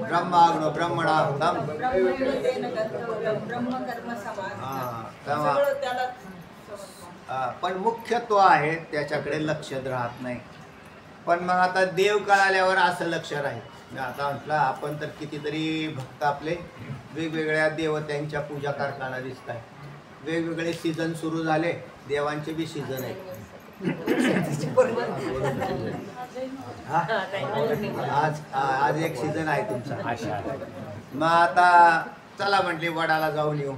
S2: ब्रह्माग्नो ब्रह्मणाहुतम. पण मुख्य तो आहे, त्याच्याकडे लक्ष राहत नाही. पण मग आता देव कळाल्यावर असं लक्ष राहील. आता म्हटलं आपण तर कितीतरी भक्त आपले वेगवेगळ्या देवतांच्या पूजा करताना दिसत आहे. वेगवेगळे सीझन सुरू झाले, देवांचे बी सीझन आहेत. आज एक सीझन आहे तुमचा. मग आता चला म्हटले वडाला जाऊन येऊ.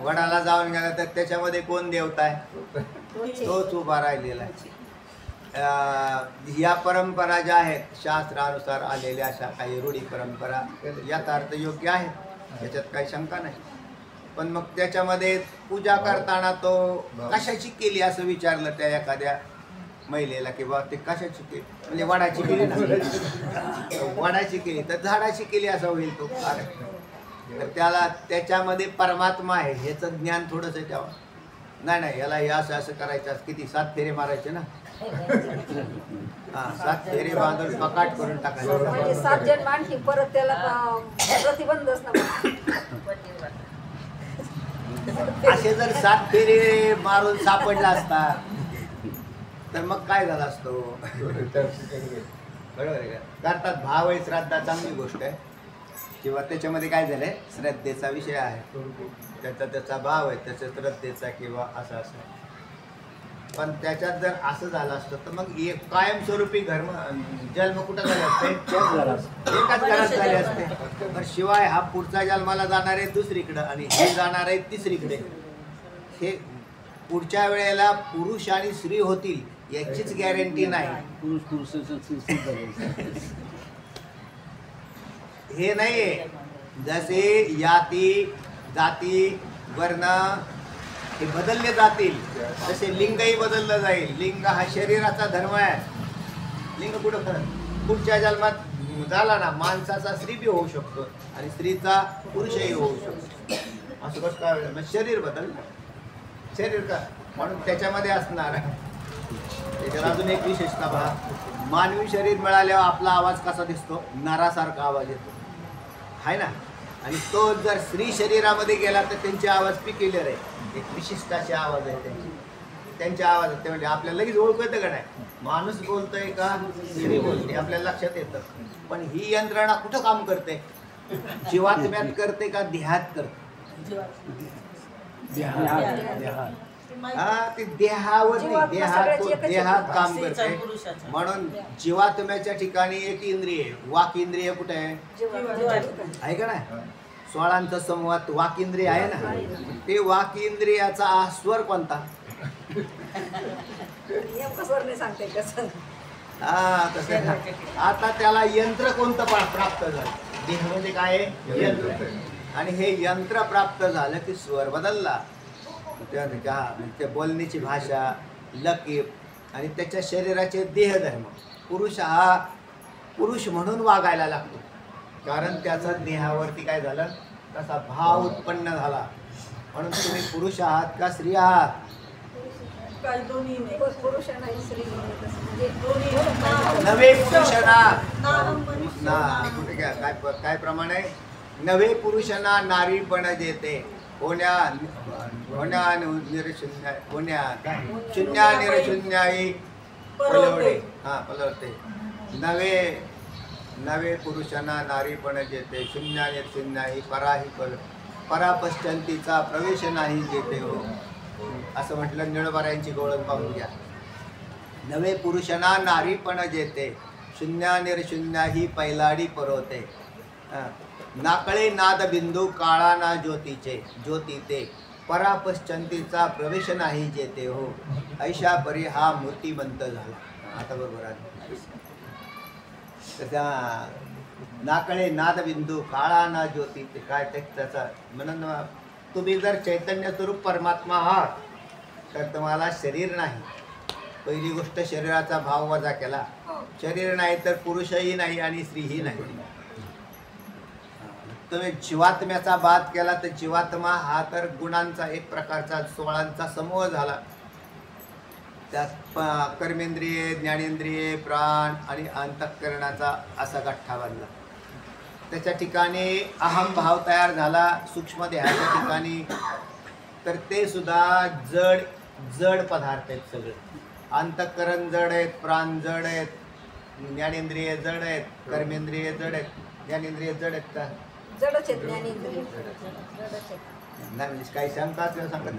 S2: वडाला जाऊन गेला तर त्याच्यामध्ये कोण देवता आहे? तोच उभा राहिलेला आहे. या परंपरा ज्या आहेत शास्त्रानुसार आलेल्या अशा काही रूढी परंपरा यथार्थ योग्य आहेत, त्याच्यात काही शंका नाही. पण मग त्याच्यामध्ये पूजा करताना तो कशाची केली असं विचारलं त्या एखाद्या महिलेला की बा ते कशाची केली, म्हणजे वडाची केली ना, वडाची केली तर झाडाची केली असं होईल तो. तर त्याला त्याच्यामध्ये परमात्मा आहे ह्याचं ज्ञान थोडंसं ठेवा. नाही नाही याला हे असं असं करायचं, किती 7 फेरे मारायचे ना. हा 7 फेरे बांधून पकाट करून टाकायचे.
S4: म्हणजे 7 जण आणखी परत त्याला प्रतिबंधच ना.
S2: असे जर 7 फेरे मारून सापडला असता तर मग काय झालं असतो? बरोबर आहे का? करतात भाव आहे श्रद्धा, चांगली गोष्ट आहे. किंवा त्याच्यामध्ये काय झालंय, श्रद्धेचा विषय आहे, त्याचा भाव आहे, त्याच्या श्रद्धेचा किंवा असं असं. पण त्याच्यात जर असं झालं असतं तर मग एक कायमस्वरूपी जन्म कुठं झाले असते? एकाच घरात झाले असते. तर शिवाय हा पुढचा जन्माला जाणार आहे दुसरीकडं आणि हे जाणार आहे तिसरीकडे. हे पुढच्या वेळेला पुरुष आणि स्त्री होतील याचीच गॅरंटी नाही. हे नाहीये. जसे याती जाती वर्ण हे बदलले जातील तसे लिंगही बदललं जाईल. लिंग हा शरीराचा धर्म आहे. लिंग कुठं खरं पुढच्या जन्मात झाला ना, माणसाचा स्त्री बी होऊ शकतो आणि स्त्रीचा पुरुषही होऊ शकतो. असं कसं काय? मग शरीर बदललं, शरीर का म्हणून त्याच्यामध्ये असणार. त्याच्यात अजून एक विशेषता पहा, मानवी शरीर मिळाल्यावर आपला आवाज कसा दिसतो? नरासारखा आवाज येतो आहे ना. आणि तो जर स्त्री शरीरामध्ये गेला तर त्यांचे आवाज पिकेलर आहे, एक विशिष्ट असे आवाज आहे त्यांच्या आवाजात. ते म्हणजे आपल्याला लगेच ओळखू येतं का नाही, माणूस बोलतोय का स्त्री बोलते आपल्याला लक्षात येतं. पण ही यंत्रणा कुठं काम करते? जीवात्म्यात करते का देहात करते? हा, ते देहावरती देहात काम करते. म्हणून जीवात्म्याच्या ठिकाणी एक इंद्रिय, वाक इंद्रिय कुठे आहे? आहे का नाही? 16 समूहात वाक इंद्रिय आहे ना. ते वाक इंद्रियाचा स्वर कोणता? हा तसं. आता त्याला यंत्र कोणतं प्राप्त झालं? देह म्हणजे काय? यंत्र. आणि हे यंत्र प्राप्त झालं की स्वर बदलला. त्या बोलण्याची भाषा, लकीब आणि त्याच्या शरीराचे देहधर्म. पुरुष हा पुरुष म्हणून वागायला लागतो कारण त्याचा देहावरती काय झालं, तसा भाव उत्पन्न झाला. म्हणून तुम्ही पुरुष आहात का स्त्री आहात? नवे पुरुषना कुठे काय प्रमाणे नवे पुरुषना नारी पण जेते होण्या शून्या निरशून्याई पलवडे. हा पलवते. नवे पुरुषांना नारी पण जेते शून्या निर्शून्याही पराही परापश्चंतीचा प्रवेश नाही जेते हो. असं म्हटलं निळबाऱ्यांची गोळण पाहून घ्या. नवे पुरुषना नारी पण जेते, शून्या निर्शून्या ही पैलाडी परोते. नाकळे नाद बिंदू काळा ना ज्योतीचे, ज्योती ते परापश्चंतीचा प्रवेश नाही जेते हो. ऐशा परी हा मूर्तिमंत झाला. आता बरोबर आहे. त्याचा नाकळे नाद बिंदू काळा ना ज्योती ते काय त्याचा म्हणून तुम्ही जर चैतन्य स्वरूप परमात्मा आहात तर तुम्हाला शरीर नाही. पहिली गोष्ट शरीराचा भाव वजा केला. शरीर नाही तर पुरुषही नाही आणि स्त्रीही नाही. तुम्ही जीवात्म्याचा बाद केला तर जीवात्मा हा तर गुणांचा एक प्रकारचा 16चा समूह झाला. त्यात कर्मेंद्रिये, ज्ञानेंद्रिये, प्राण आणि अंतःकरणाचा असा गठ्ठा बांधला. त्याच्या ठिकाणी अहम भाव तयार झाला सूक्ष्म देहाच्या ठिकाणी. तर ते सुद्धा जड जड पदार्थ आहेत सगळे. अंतःकरण जड आहेत, प्राण जड आहेत, ज्ञानेंद्रिय जड आहेत, कर्मेंद्रिय जड आहेत. ज्ञानेंद्रिय जड आहेत का?
S4: जडच आहेत ज्ञानेंद्रिय.
S2: नाही म्हणजे काही सांगतात किंवा सांगत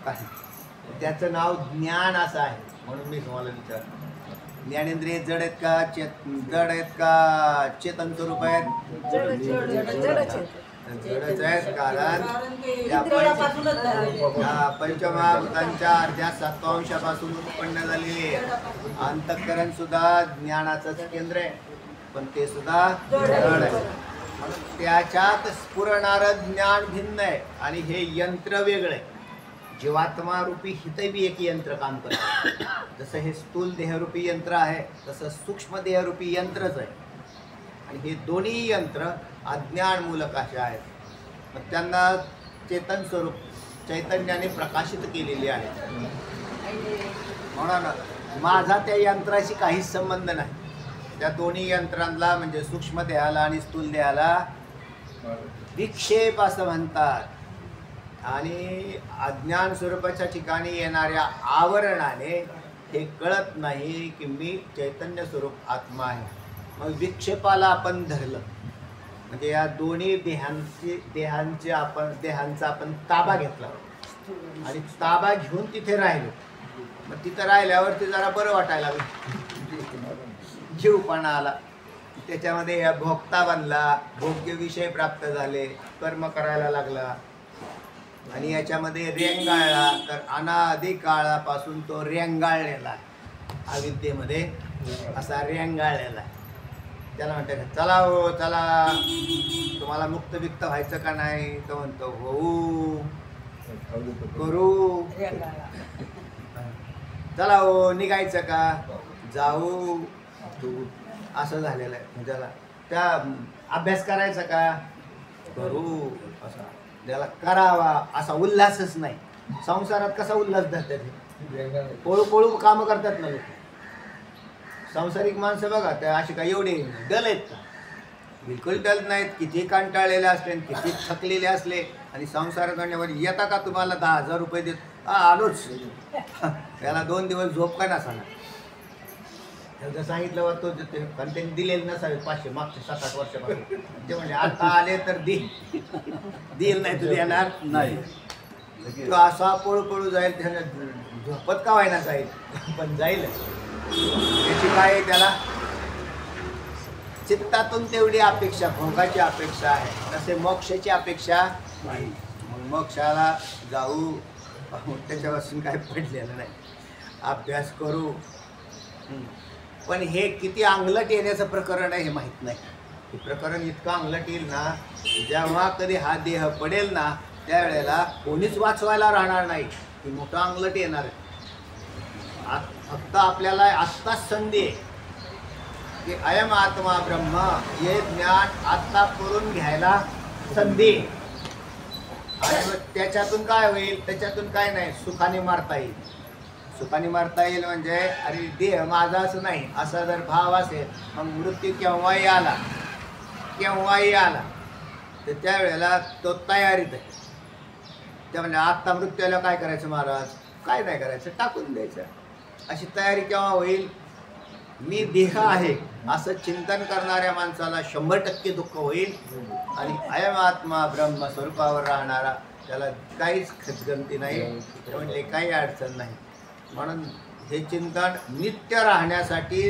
S2: काय. त्याचं नाव ज्ञान असं आहे म्हणून मी तुम्हाला विचारतो. ज्ञानेंद्रिय जड आहेत का? जड आहेत का चेतन स्वरूप आहेत? जडच आहेत. कारण या पंचमहाभूतांच्या अर्ध्या 7वांशापासून उत्पन्न झालेली आहे. अंतःकरण सुद्धा ज्ञानाचंच केंद्र आहे पण ते सुद्धा जड आहे. म्हणून त्याच्यात स्फुरणारं ज्ञान भिन्न आहे आणि हे यंत्र वेगळं आहे. जीवात्मा रूपी हिथं बी एक यंत्र काम करतं. जसं हे स्थूल देहरूपी यंत्र आहे तसं सूक्ष्म देहरूपी यंत्रच आहे. आणि हे दोन्ही यंत्र अज्ञानमूलक असे आहेत. मग त्यांना चेतन स्वरूप चैतन्याने प्रकाशित केलेले आहे. म्हणून माझा त्या यंत्राशी काहीच संबंध नाही. त्या दोन्ही यंत्रांना म्हणजे सूक्ष्म देहाला आणि स्थूल देहाला विक्षेप असं म्हणतात. आणि अज्ञान स्वरूपाच्या ठिकाणी येणाऱ्या आवरणाने हे कळत नाही की मी चैतन्य स्वरूप आत्मा आहे. मग विक्षेपाला आपण धरलं म्हणजे या दोन्ही देहांचा आपण ताबा घेतला आणि ताबा घेऊन तिथे राहिलो. मग तिथं राहिल्यावरती जरा बरं वाटायला लागलं. जीवपणा आला. त्याच्यामध्ये भोगता बनला, भोग्य विषय प्राप्त झाले, कर्म करायला लागला आणि याच्यामध्ये रेंगाळला. तर अनादी काळापासून तो रेंगाळलेला अविद्येमध्ये असा रेंगाळलेला. त्याला म्हणतात चला हो चला तुम्हाला मुक्त विक्त व्हायचं का नाही? तो म्हणतो हो करू. चला हो निघायचं का? जाऊ. असं झालेलं आहे. त्याला त्या अभ्यास करायचा का? करू. असा त्याला करावा असा उल्हासच नाही. संसारात कसा उल्हास धरतात? पळू पळू कामं करतात ना लोक. सांसारिक माणसं बघा त्या अशी काय एवढे डल आहेत का? बिलकुल डल नाहीत. किती कंटाळलेले असले किती थकलेले असले आणि संसारात आणण्यावर येता का तुम्हाला 10,000 रुपये देत आलोच. त्याला 2 दिवस झोप का नसाला. जर सांगितलं होतं कारण त्यांनी दिलेले नसावे 500 मागचे 7-8 वर्षापासून. ते म्हणजे आता आले तर देईल नाही तू देणार नाही. तो असा पळू पळू जाईल. त्याला झोपत का व्हायना जाईल पण जाईल. त्याची काय त्याला चित्तातून तेवढी अपेक्षा भोगाची अपेक्षा आहे. तसे मोक्षाची अपेक्षा नाही. मोक्षाला जाऊ त्याच्यापासून काय पडलेलं नाही. अभ्यास करू. पण हे किती अंगलट येण्याचं प्रकरण आहे हे माहीत नाही. हे प्रकरण इतकं अंगलट येईल ना जेव्हा कधी हा देह पडेल ना त्यावेळेला कोणीच वाचवायला राहणार नाही. हे मोठं अंगलट येणार आहे. फक्त आपल्याला आत्ताच संधी आहे की अयम आत्मा ब्रह्म हे ज्ञान आत्ता करून घ्यायला संधी. आणि मग त्याच्यातून काय होईल? त्याच्यातून काय नाही सुखाने मारता येईल. सुखाने मारता येईल म्हणजे अरे देह माझा असं नाही असा जर भाव असेल मग मृत्यू केव्हाही आला तर त्यावेळेला तो तयारीत आहे. त्या म्हणजे आत्ता मृत्यूला काय करायचं महाराज? काय नाही करायचं, टाकून द्यायचं. अशी तयारी केव्हा होईल? मी देह आहे असं चिंतन करणाऱ्या माणसाला 100% दुःख होईल. आणि अयम आत्मा ब्रह्म स्वरूपावर राहणारा त्याला काहीच खचगंती नाही. म्हणजे काही अडचण नाही. म्हणून हे चिंतन नित्य राहण्यासाठी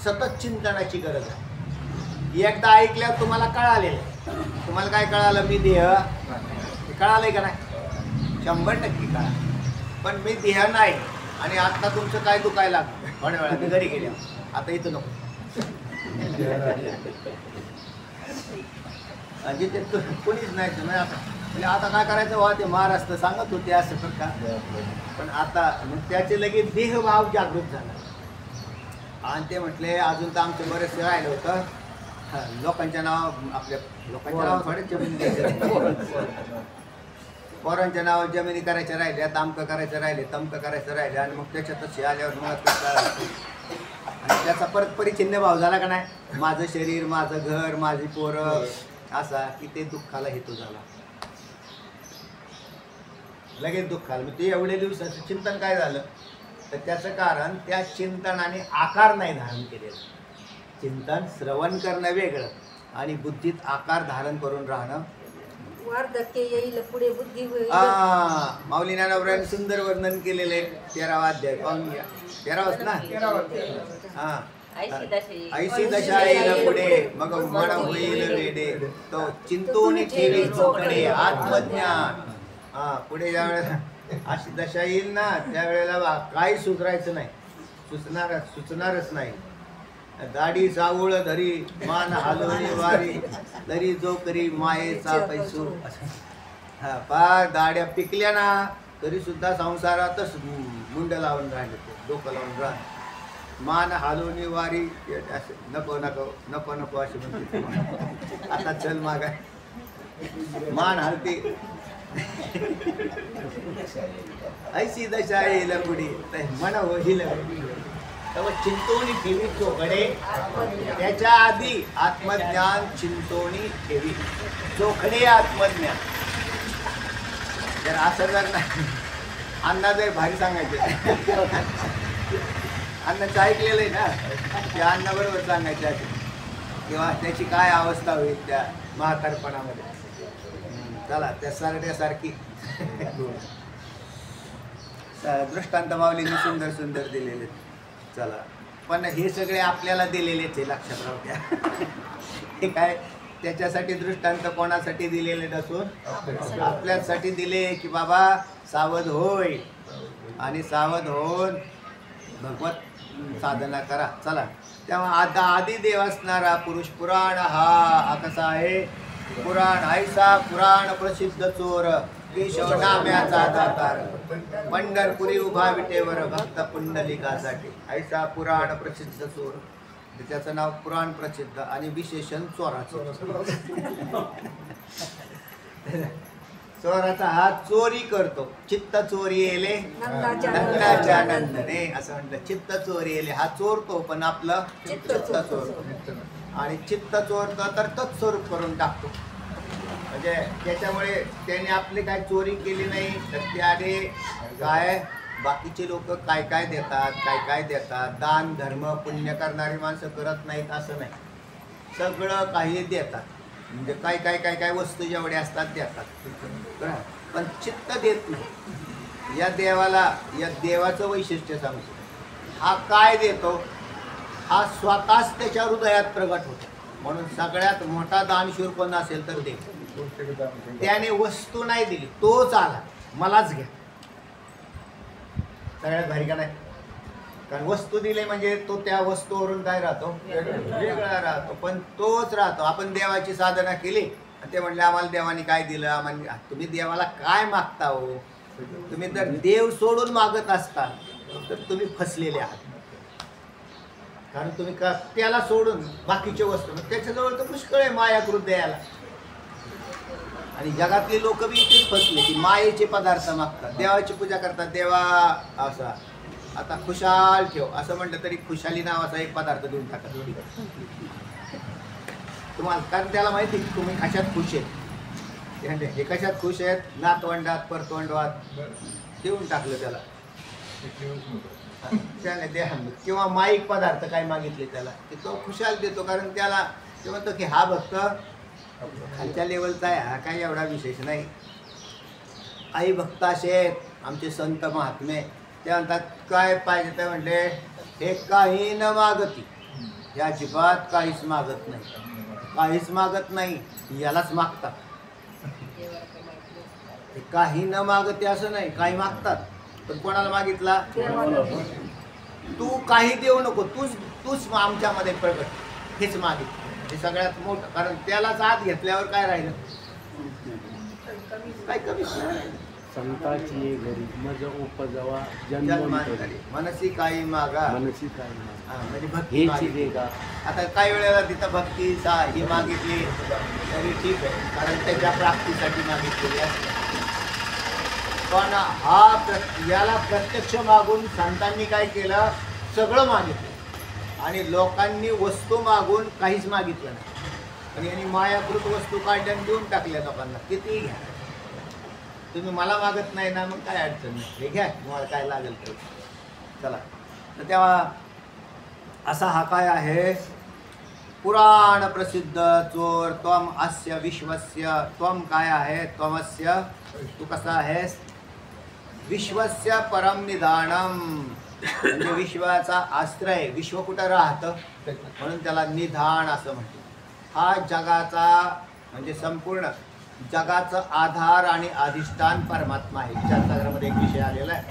S2: सतत चिंतनाची गरज आहे. एकदा ऐकल्यावर तुम्हाला कळालेलं आहे. तुम्हाला काय कळालं? मी देह, हे कळालंय का नाही? 100% कळालं. पण मी देह नाही. आणि आता तुमचं काय दुखायला लागलं थोड्या वेळा, मी घरी गेल्या, आता इथं नको. जिथे कोणीच नाही तुम्ही आता, म्हणजे आता काय करायचं व्हा, ते महाराष्ट्र सांगत होते असं तर का. पण आता मग त्याचे लगेच देहभाव जागृत झाला. आणि ते म्हटले अजून तर आमचे बरेचसे राहिलं होतं, लोकांच्या नाव, आपल्या लोकांच्या नाव थोडे जमिनी द्यायचे, पोरांच्या नावावर जमिनी करायच्या राहिल्या, तामकं करायचं राहिले, तमकं करायचं राहिले. आणि मग त्याच्यातच हे आल्यावर मला आणि त्याचा परत परिचिन्न भाव झाला का नाही, माझं शरीर, माझं घर, माझी पोरं, असा की ते दुःखाला हेतू झाला. लगेच दुःखाला. मग ते एवढे दिवसाचं चिंतन काय झालं, तर त्याचं कारण त्या चिंतनाने आकार नाही धारण केलेला. चिंतन श्रवण करणं वेगळं आणि बुद्धीत आकार धारण करून राहणं.
S4: वार्धक्य येईल पुढे बुद्धी होईल.
S2: माऊली ज्ञानोबरांनी सुंदर वर्णन केलेलं आहे. 13वा अध्याय पाहून घ्या. 13वाच ना. हा, ऐशी दशा येईल पुढे मग मन होईल वेडे, तो चिंतून ठेवी चोखडे आत्मज्ञान. हा, पुढे ज्या वेळेला अशी दशा येईल ना, त्यावेळेला काही सुधारायचं नाही, सुचणारच नाही. दाढी सावळ धरी मान हलवणी वारी, तरी जो करी मायेचा पैसू. हा, फार दाढ्या पिकल्या ना तरी सुद्धा संसारातच मुंड लावून राहिले, ते डोकं लावून राहिले. मान हलवणी वारी, असे नको नको नको नको असे म्हणते. आता चल मागाय मान हलते. ऐशी दशा येईल पुढे मन होईल तेव्हा चिंतोनी ठेवी चोखडे. त्याच्या आधी आत्मज्ञान चिंतोनी ठेवी चोखडे आत्मज्ञान. जर असं जर नाही, अण्णा जर भारी सांगायचे, अण्णाचं ऐकलेलं आहे ना, त्या अण्णा बरोबर सांगायचे असे, किंवा त्याची काय अवस्था होईल त्या म्हातारपणामध्ये. चला त्या सारख्यासारखी दृष्टांत माऊलींनी सुंदर सुंदर दिलेले. चला, पण हे सगळे आपल्याला दिलेलेच आहे, लक्षात राहू द्या. हे काय त्याच्यासाठी दृष्टांत कोणासाठी दिलेले नसून आपल्यासाठी दिले, की बाबा सावध होय आणि सावध होऊन भगवत साधना करा. चला, तेव्हा आता आधी देव असणारा पुरुष पुराण हा कसा आहे, पुराण ऐसा पुराण प्रसिद्ध चोर, केशव नाम्याचा दातार, पंढरपुरी उभा विटेवर भक्त पुंडलिकासाठी. ऐसा पुराण प्रसिद्ध चोर, त्याचं नाव पुराण प्रसिद्ध आणि विशेषण चोराचं. चोराचा हा चोरी करतो. चित्त चोरी येले नंदाच्या नंदने, असं म्हटलं. चित्त चोरी येले हा चोरतो, पण आपलं चित्त चोरतो. आणि चित्त चोरतो तर तत्स्वरूप करून टाकतो. म्हणजे त्याच्यामुळे त्याने आपली काय चोरी केली नाही, तर त्याने काय बाकीचे लोक काय काय देतात, काय काय देतात. दान धर्म पुण्य करणारी माणसं करत नाहीत असं नाही, सगळं काही देतात. म्हणजे काय काय काय काय वस्तू जेवढ्या असतात देतात, पण चित्त देत नाही. या देवाला, या देवाचं वैशिष्ट्य सांगतो. हा काय देतो, हा स्वतःच त्याच्या हृदयात प्रगट होतो. म्हणून सगळ्यात मोठा दानशूर कोण असेल तर देव. त्याने वस्तू नाही दिली, तोच आला मलाच घ्या. सगळ्यात भारी का नाही, कारण वस्तू दिली म्हणजे तो त्या वस्तूवरून काय राहतो, वेगळा राहतो, पण तोच राहतो. आपण देवाची साधना केली, ते म्हणले आम्हाला देवाने काय दिलं, आम्हाला. तुम्ही देवाला काय मागता हो? तुम्ही जर देव सोडून मागत असता तर तुम्ही फसलेले आहात. कारण तुम्ही त्याला सोडून बाकीच्या वस्तू, त्याच्याजवळ तर पुष्कळ आहे मायाकृत द्यायला. आणि जगातले लोक बी इथेच फसले की मायेचे पदार्थ मागतात, देवाची पूजा करतात. देवा असा आता खुशाल ठेव असं म्हटलं तरी खुशाली नावाचा एक पदार्थ देऊन टाकतात तुम्हाला. कारण त्याला माहिती तुम्ही कशात खुश आहेत, हे कशात खुश आहेत, नातवंडात परतवंडात देऊन टाकलं त्याला. त्याने द्या किंवा माईक पदार्थ काय मागितले त्याला की तो खुशाल देतो. कारण त्याला ते म्हणतो की हा भक्त खालच्या लेवलचा आहे, हा काही एवढा विशेष नाही. आई भक्त असे आहेत आमचे संत महात्मे, ते म्हणतात काय पाहिजे ते म्हणले हे काही न मागती, या अजिबात काहीच मागत नाही, काहीच मागत नाही यालाच मागतात. ते काही न मागते असं नाही, काही मागतात. पण कोणाला मागितला? तू काही देऊ नको, तूच आमच्यामध्ये प्रगट, हेच मागितलं. हे सगळ्यात मोठं, कारण त्यालाच आत घेतल्यावर काय राहिलं? काय कमीच नाही.
S1: संताची घरी मज उपजवा
S2: जन्मांतरी मनसी काही मागा,
S1: मनसी काय
S2: म्हणजे भक्ती
S1: हेची देगा.
S2: आता काही वेळेला तिथं भक्तीचा ही मागितली तरी ठीक आहे, कारण त्याच्या प्राप्तीसाठी मागितलेली असते. पण याला प्रत्यक्ष मागून संतांनी काय केलं? सगळं मागितलं. आणि लोकांनी वस्तू मागून काहीच मागितलं नाही. आणि यांनी मायाकृत वस्तू काढल्या आणि देऊन टाकल्या लोकांना. कितीही घ्या, तुम्ही मला मागत नाही ना, मग काय अडचण नाही, हे घ्या तुम्हाला काय लागेल तर. चला, तर तेव्हा असा हा काय आहे? पुराण प्रसिद्ध चोर त्वम अस्य विश्वस्य. त्वम काय आहे? त्वमस्य, तू कसा आहेस? विश्वस्य परम निधानम, म्हणजे विश्वाचा आश्रय. विश्व कुठं राहतं म्हणून त्याला निधान असं म्हणतो. हा जगाचा म्हणजे संपूर्ण जगाचं आधार आणि अधिष्ठान परमात्मा आहे. विचारसागरामध्ये एक विषय आलेला आहे,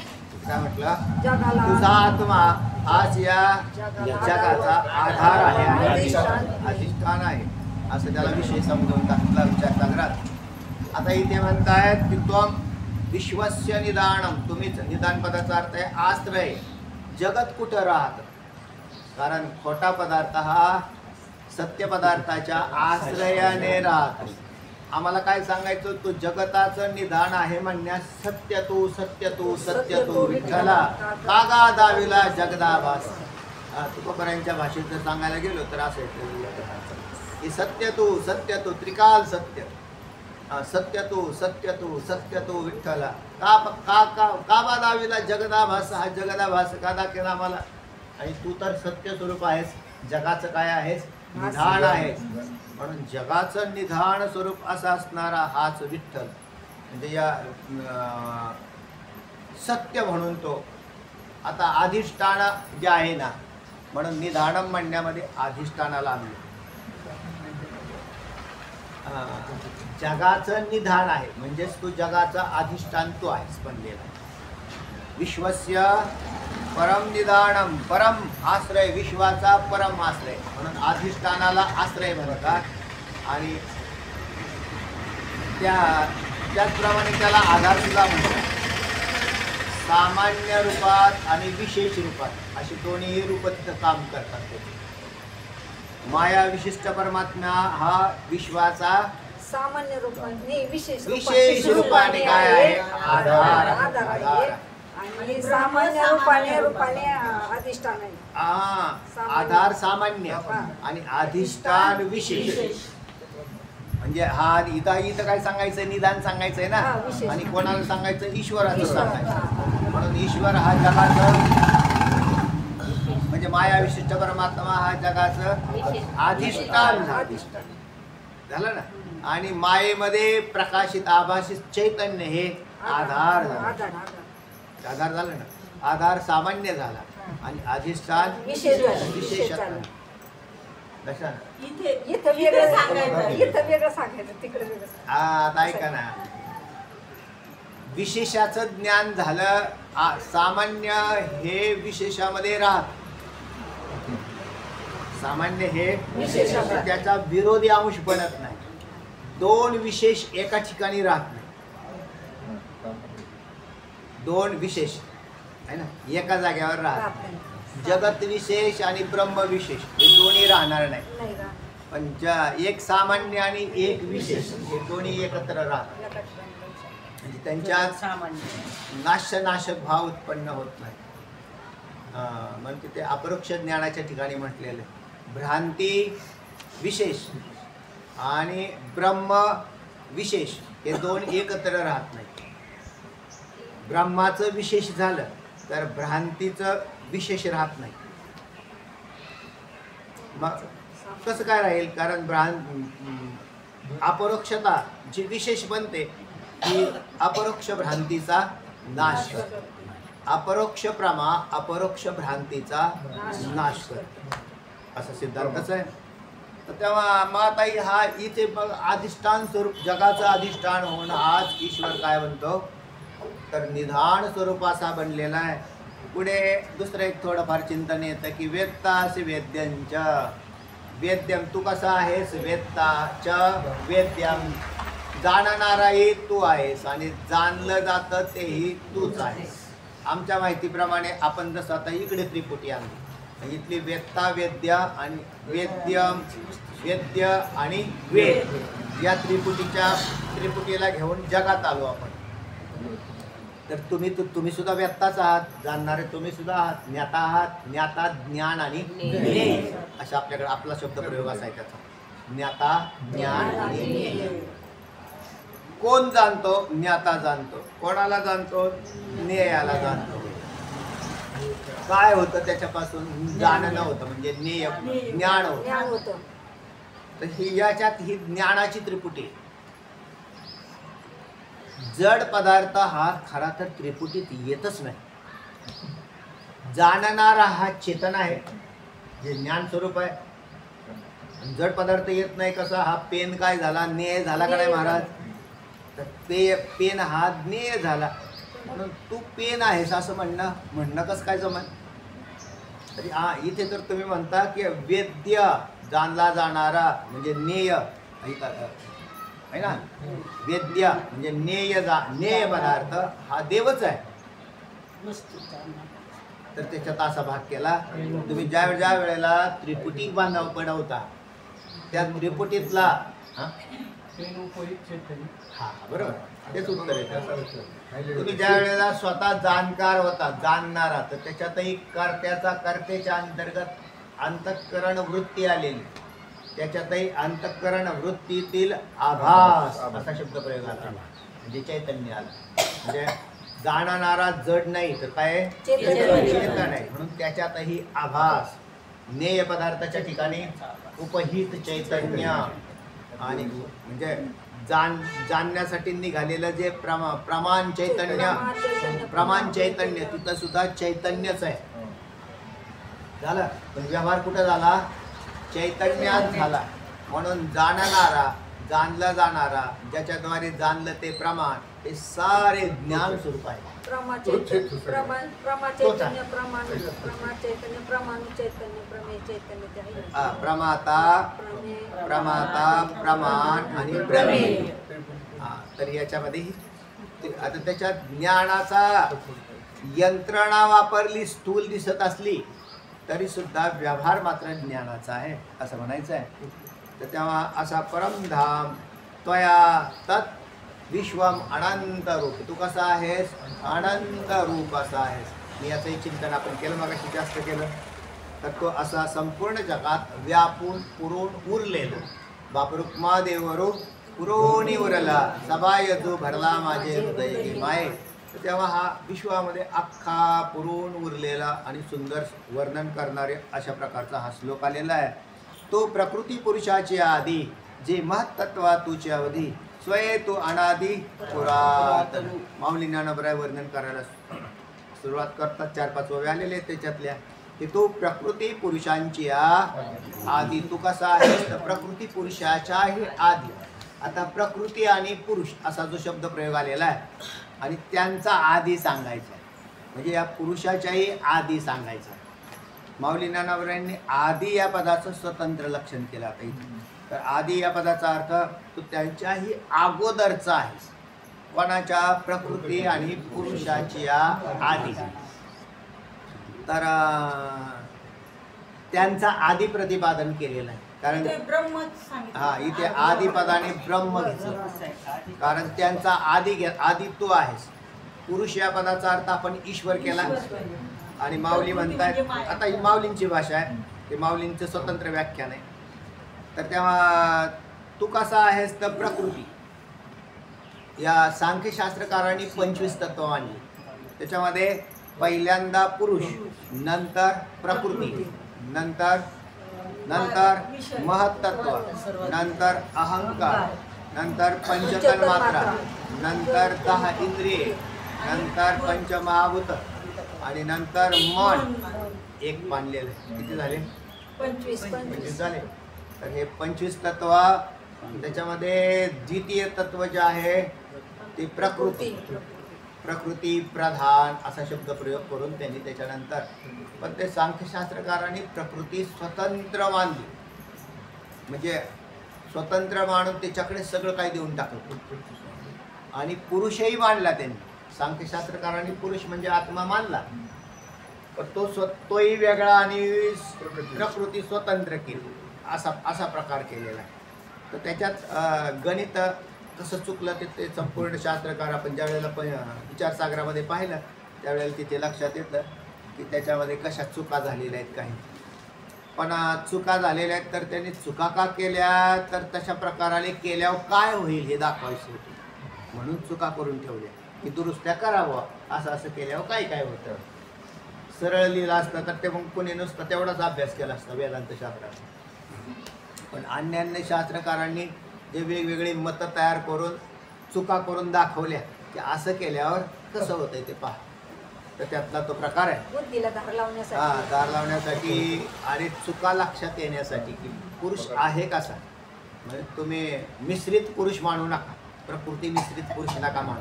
S2: काय म्हटलं? तुझा आत्मा हाच या जगाचा आधार आहे आणि अधिष्ठान आहे, असं त्याला विषय समजावून टाकला विचारसागरात. आता इथे म्हणतायत की त्वम विश्वस्य निदानम, तुम्हीच. निदान पदाचा अर्थ आहे आश्रय. जगत कुठं राहतं? कारण खोटा पदार्थ हा सत्य पदार्थाच्या आश्रयाने राहतो. आम्हाला काय सांगायचं? तो जगताचं निधान आहे म्हणण्यास सत्य तू सत्य तू सत्य तू विठ्ठला कागा दाविला जगदाभास. तुकोबरायांच्या भाषेत जर सांगायला गेलो तर असं येतं, सत्य तू त्रिकाल सत्य, सत्य तू सत्य तू विठ्ठला काबा दाविला जगदाभास. हा जगदाभास का दाखवला आम्हाला? आणि तू तर सत्य स्वरूप आहेस, जगाचं काय आहेस? निधान आहेस. म्हणून जगाचं निधान स्वरूप असा असणारा हाच विठ्ठल, म्हणजे या सत्य म्हणून तो. आता अधिष्ठान जे आहे ना, म्हणून निधानम म्हणण्यामध्ये अधिष्ठानाला आणलं. जगाचं निधान आहे म्हणजेच तू जगाचा अधिष्ठान तू आहेस बनलेला. विश्वस्य परम निधानम, परम आश्रय, विश्वाचा परम आश्रय म्हणून अधिष्ठानाला आश्रय म्हणतात. आणि त्याचप्रमाणे त्याला आधार सुद्धा म्हणतात. सामान्य रूपात आणि विशेष रूपात अशी दोन्ही रूप तिथं काम करतात. माया विशिष्ट परमात्मा हा विश्वाचा
S4: सामान्य रूपाने
S2: विशेष रूपाने काय आहे? आधार.
S4: आणि सामान्य रूपाने अधिष्ठान आहे.
S2: आधार सामान्य आणि अधिष्ठान विशेष. म्हणजे हा इथं काय सांगायचं? निदान सांगायचंय ना. आणि कोणाला सांगायचं? ईश्वराचं सांगायचं. म्हणून ईश्वर हा जगाचं म्हणजे माया विशिष्ट परमात्मा हा जगाचं अधिष्ठान झालं ना. आणि मायेमध्ये प्रकाशित आभासित चैतन्य हे आधार झालं. आधार झालं ना. आधार सामान्य झाला आणि अधिष्ठान विशेष. कशा?
S4: इथं वेगळं सांगायचं, तिकडे वेगळं.
S2: आता ऐका ना, विशेषाचं ज्ञान झालं. सामान्य हे विशेषामध्ये राहत. सामान्य हे त्याचा विरोधी अंश बनत नाही. दोन विशेष एका ठिकाणी राहत नाही. दोन विशेष आहे ना एका जागेवर राहत. जगत विशेष आणि ब्रह्म विशेष हे दोन्ही राहणार नाही. पण एक सामान्य आणि एक विशेष हे दोन्ही एकत्र राहतात. म्हणजे त्यांच्यात नाशक भाव उत्पन्न होत नाही. म्हणजे ते अपरोक्ष ज्ञानाच्या ठिकाणी म्हटलेलं भ्रांती विशेष आणि ब्रह्म विशेष हे दोन एकत्र राहत नाही. ब्रह्माचं विशेष झालं तर भ्रांतीचं विशेष राहत नाही. मग कसं काय राहील? कारण अपरोक्षता जी विशेष बनते ही अपरोक्ष भ्रांतीचा नाश करते. अपरोक्ष प्रमा अपरोक्ष भ्रांतीचा नाश करते, असा सिद्धांतच आहे. तर तेव्हा मग आता हा इथे बघ अधिष्ठान स्वरूप जगाचं अधिष्ठान होऊन आज ईश्वर काय म्हणतो तर निधान स्वरूप असा बनलेला आहे. पुढे दुसरं एक थोडंफार चिंतन येतं की वेत्तासी वेद्यंच वेद्यम, तू कसा आहेस वेत्ताच वेद्यम, जाणणाराही तू आहेस आणि जाणलं जातं तेही तूच आहेस. आमच्या माहितीप्रमाणे आपण जसं आता इकडे त्रिपुटी आणली, इथली वेत्ता वेद्य आणि वेद्यम वेद्य आणि वेद या त्रिपुटीला घेऊन जगात आलो आपण. तर तुम्ही सुद्धा वेत्ताच आहात, जाणणारे तुम्ही सुद्धा आहात, ज्ञाता आहात, ज्ञाता ज्ञान आणि ज्ञेय अशा आपल्याकडे आपला शब्दप्रयोग असाय त्याचा. ज्ञाता ज्ञान आणि ज्ञेय. कोण जाणतो? ज्ञाता जाणतो. कोणाला जाणतो? ज्ञेयाला जाणतो. काय होतं त्याच्यापासून? जाणणं होतं म्हणजे ज्ञेय ज्ञान होतं. तर ही याच्यात ही ज्ञानाची त्रिपुटी. जड पदार्थ हा खरा तर त्रिपुटीत येतच नाही. जाणणारा हा चेतन आहे जे ज्ञान स्वरूप आहे. जड पदार्थ येत नाही. कसा? हा पेन काय झाला? ज्ञेय झाला का नाही महाराज? तर पेन हा ज्ञेय झाला म्हणून तू पेन आहेस असं म्हणणं कसं काय जमल? तरी हा इथे तर तुम्ही म्हणता की वेद्य जाणला जाणारा म्हणजे ज्ञेय आहे ना. वेद्य म्हणजे ज्ञेय पदार्थ हा देवच आहे. तर त्याच्यात असा भाग केला. तुम्ही ज्या वेळेला त्रिपुटी बनवता त्या त्रिपुटीतला हा बरोबर तेच उत्तर आहे. तुम्ही ज्या वेळेला स्वतः जाणकार होता जाणणारा तर त्याच्यातही कर्त्याच्या अंतर्गत अंतःकरण वृत्ती आलेली. त्याच्यातही अंतःकरण वृत्तीतील आभास असा शब्द प्रयोग आला म्हणजे चैतन्य आलं. म्हणजे जाणणारा जड नाही तर काय चेतन आहे म्हणून त्याच्यातही आभास. ज्ञेय पदार्थाच्या ठिकाणी उपहित चैतन्य आणि म्हणजे जाणण्यासाठी निघालेलं जे प्रमाण चैतन्य तिथं सुद्धा चैतन्यच आहे. झालं. पण व्यवहार कुठं झाला? चैतन्यात झाला. म्हणून जाणणारा जाणला जाणारा ज्याच्याद्वारे जाणलं ते प्रमाण हे सारे ज्ञान स्वरूप आहे. प्रमाता प्रमाण आणि प्रमेय. तर याच्यामध्ये आता त्याच्यात ज्ञानाचा यंत्रणा वापरली स्थूल दिसत असली तरी सुद्धा व्यवहार मात्र ज्ञानाचा आहे असं म्हणायचं आहे. तर तेव्हा असा परमधाम त्वया तत् विश्वम अनंत रूप. तू कसा आहेस? अनंत रूप असा आहेस. मी याचंही चिंतन आपण केलं मगाशी जास्त केलं. तर तो असा संपूर्ण जगात व्यापून पुरून उरलेला बापरुक्मा देवरू पुरोनी उरला सबाय जो भरला माझे हृदय माये. तेव्हा हा विश्वामध्ये अख्खा पुरून उरलेला आणि सुंदर वर्णन करणारे अशा प्रकारचा हा श्लोक आलेला आहे. तो प्रकृती पुरुषाची आधी जे महत्त्वा तुझी अवधी स्वये तो अनादी पुरातन. माऊली ज्ञानोबराय वर्णन करायला सुरुवात करतात. 4-5 ओव्या आलेले आहेत त्याच्यातल्या की तो प्रकृती पुरुषांची आधी. तू कसा आहेस? तर प्रकृती पुरुषाच्याही आधी. आता प्रकृती आणि पुरुष असा जो शब्द प्रयोग आलेला आहे आणि त्यांचा आधी सांगायचा आहे म्हणजे या पुरुषाच्याही आधी सांगायचा. माऊली ज्ञानोबरायांनी आधी या पदाचं स्वतंत्र लक्षण केलं. आता इथे तर आधी या पदाचा अर्थ तो त्यांच्याही अगोदरचा आहे. कोणाच्या? प्रकृती आणि पुरुषाची आधी. तर त्यांचा आधी प्रतिपादन केलेलं आहे. कारण हा इथे आधी पदाने ब्रह्म घेतलं कारण त्यांचा आधी तू आहेस. पुरुष या पदाचा अर्थ आपण ईश्वर केला आणि माऊली म्हणतायत. आता ही माऊलींची भाषा आहे ते माऊलींचं स्वतंत्र व्याख्यान आहे. तर तेव्हा तू कसा आहेस? तर प्रकृती. या सांख्यशास्त्रकारांनी 25 तत्व आणली. त्याच्यामध्ये पहिल्यांदा पुरुष, नंतर प्रकृती, नंतर महत्तत्व, नंतर अहंकार, नंतर पंचतन्मात्रा, नंतर 10 इंद्रिये, नंतर पंचमहाभूत आणि नंतर मन एक मानलेलं आहे. किती झाले?
S4: 25
S2: 25 झाले. तर हे 25 तत्व, त्याच्यामध्ये द्वितीय तत्व जे आहे ते प्रकृती, प्रकृती प्रधान असा शब्द प्रयोग करून त्यांनी त्याच्यानंतर, पण ते सांख्यशास्त्रकारांनी प्रकृती स्वतंत्र मानली, म्हणजे स्वतंत्र मानून त्याच्याकडे सगळं काही देऊन टाकलं. आणि पुरुषही मानला त्यांनी. सांख्यशास्त्रकारांनी पुरुष म्हणजे आत्मा मानला, पण तोही वेगळा आणि प्रकृती स्वतंत्र केली, असा प्रकार केलेला आहे. तर त्याच्यात गणित कसं चुकलं ते संपूर्ण शास्त्रकार आपण ज्या वेळेला विचारसागरामध्ये पाहिलं त्यावेळेला तिथे लक्षात येतं की त्याच्यामध्ये कशा चुका झालेल्या आहेत काही. पण चुका झालेल्या आहेत तर त्यांनी चुका का केल्या, तर तशा प्रकाराने केल्यावर काय होईल हे दाखवायचं होतं, म्हणून चुका करून ठेवल्या की दुरुस्त्या करावं. असं केल्यावर काय काय होतं. सरळ लिहिलं असतं तर ते मग कोणी नुसतं तेवढाच अभ्यास केला असता वेदांत शास्त्राचा. पण अन्य शास्त्रकारांनी जे वेगवेगळी मतं तयार करून चुका करून दाखवल्या की असं केल्यावर कसं होतंय ते पहा. तर त्यातला तो प्रकार आहे.
S4: बुद्धीला धार लावण्यासाठी,
S2: दार लावण्यासाठी आणि चुका लक्षात येण्यासाठी की पुरुष आहे कसा. म्हणजे तुम्ही मिश्रित पुरुष मानू नका, प्रकृती मिश्रित पुरुष नका मानू.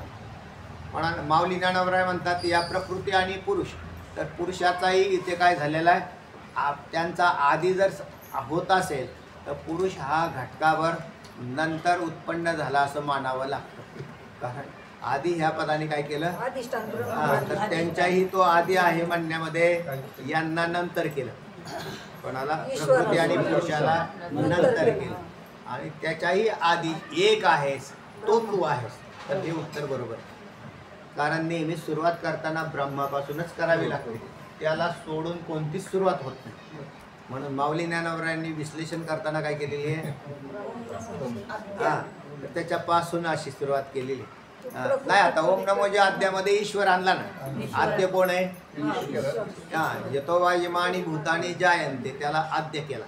S2: पण माऊली ज्ञानोबराय म्हणतात या प्रकृती आणि पुरुष, तर पुरुषाचाही इथे काय झालेला आहे, त्यांचा आधी जर होत असेल तर पुरुष हा घटकावर नंतर उत्पन्न झाला असं मानावं लागतं. कारण आधी ह्या पदाने काय केलं,
S4: अधिष्ठान
S2: तर त्यांच्याही तो आधी आहे म्हणण्यामध्ये यांना नंतर केलं. कोणाला, प्रकृती आणि पुरुषाला नंतर केलं. आणि त्याच्याही आधी एक आहेस तो तू आहेस. तर हे उत्तर बरोबर. कारण नेहमी सुरुवात करताना ब्रह्मापासूनच करावी लागते, त्याला सोडून कोणतीच सुरुवात होत नाही. म्हणून माऊली ज्ञानोबरायांनी विश्लेषण करताना काय केलेली आहे, त्याच्यापासून अशी सुरुवात केलेली. नाही आता ओम नमोच्या आद्यामध्ये ईश्वर आणला ना. आद्य कोण आहे, यतो वा यमानी भूतानी जायंते, त्याला आद्य केला.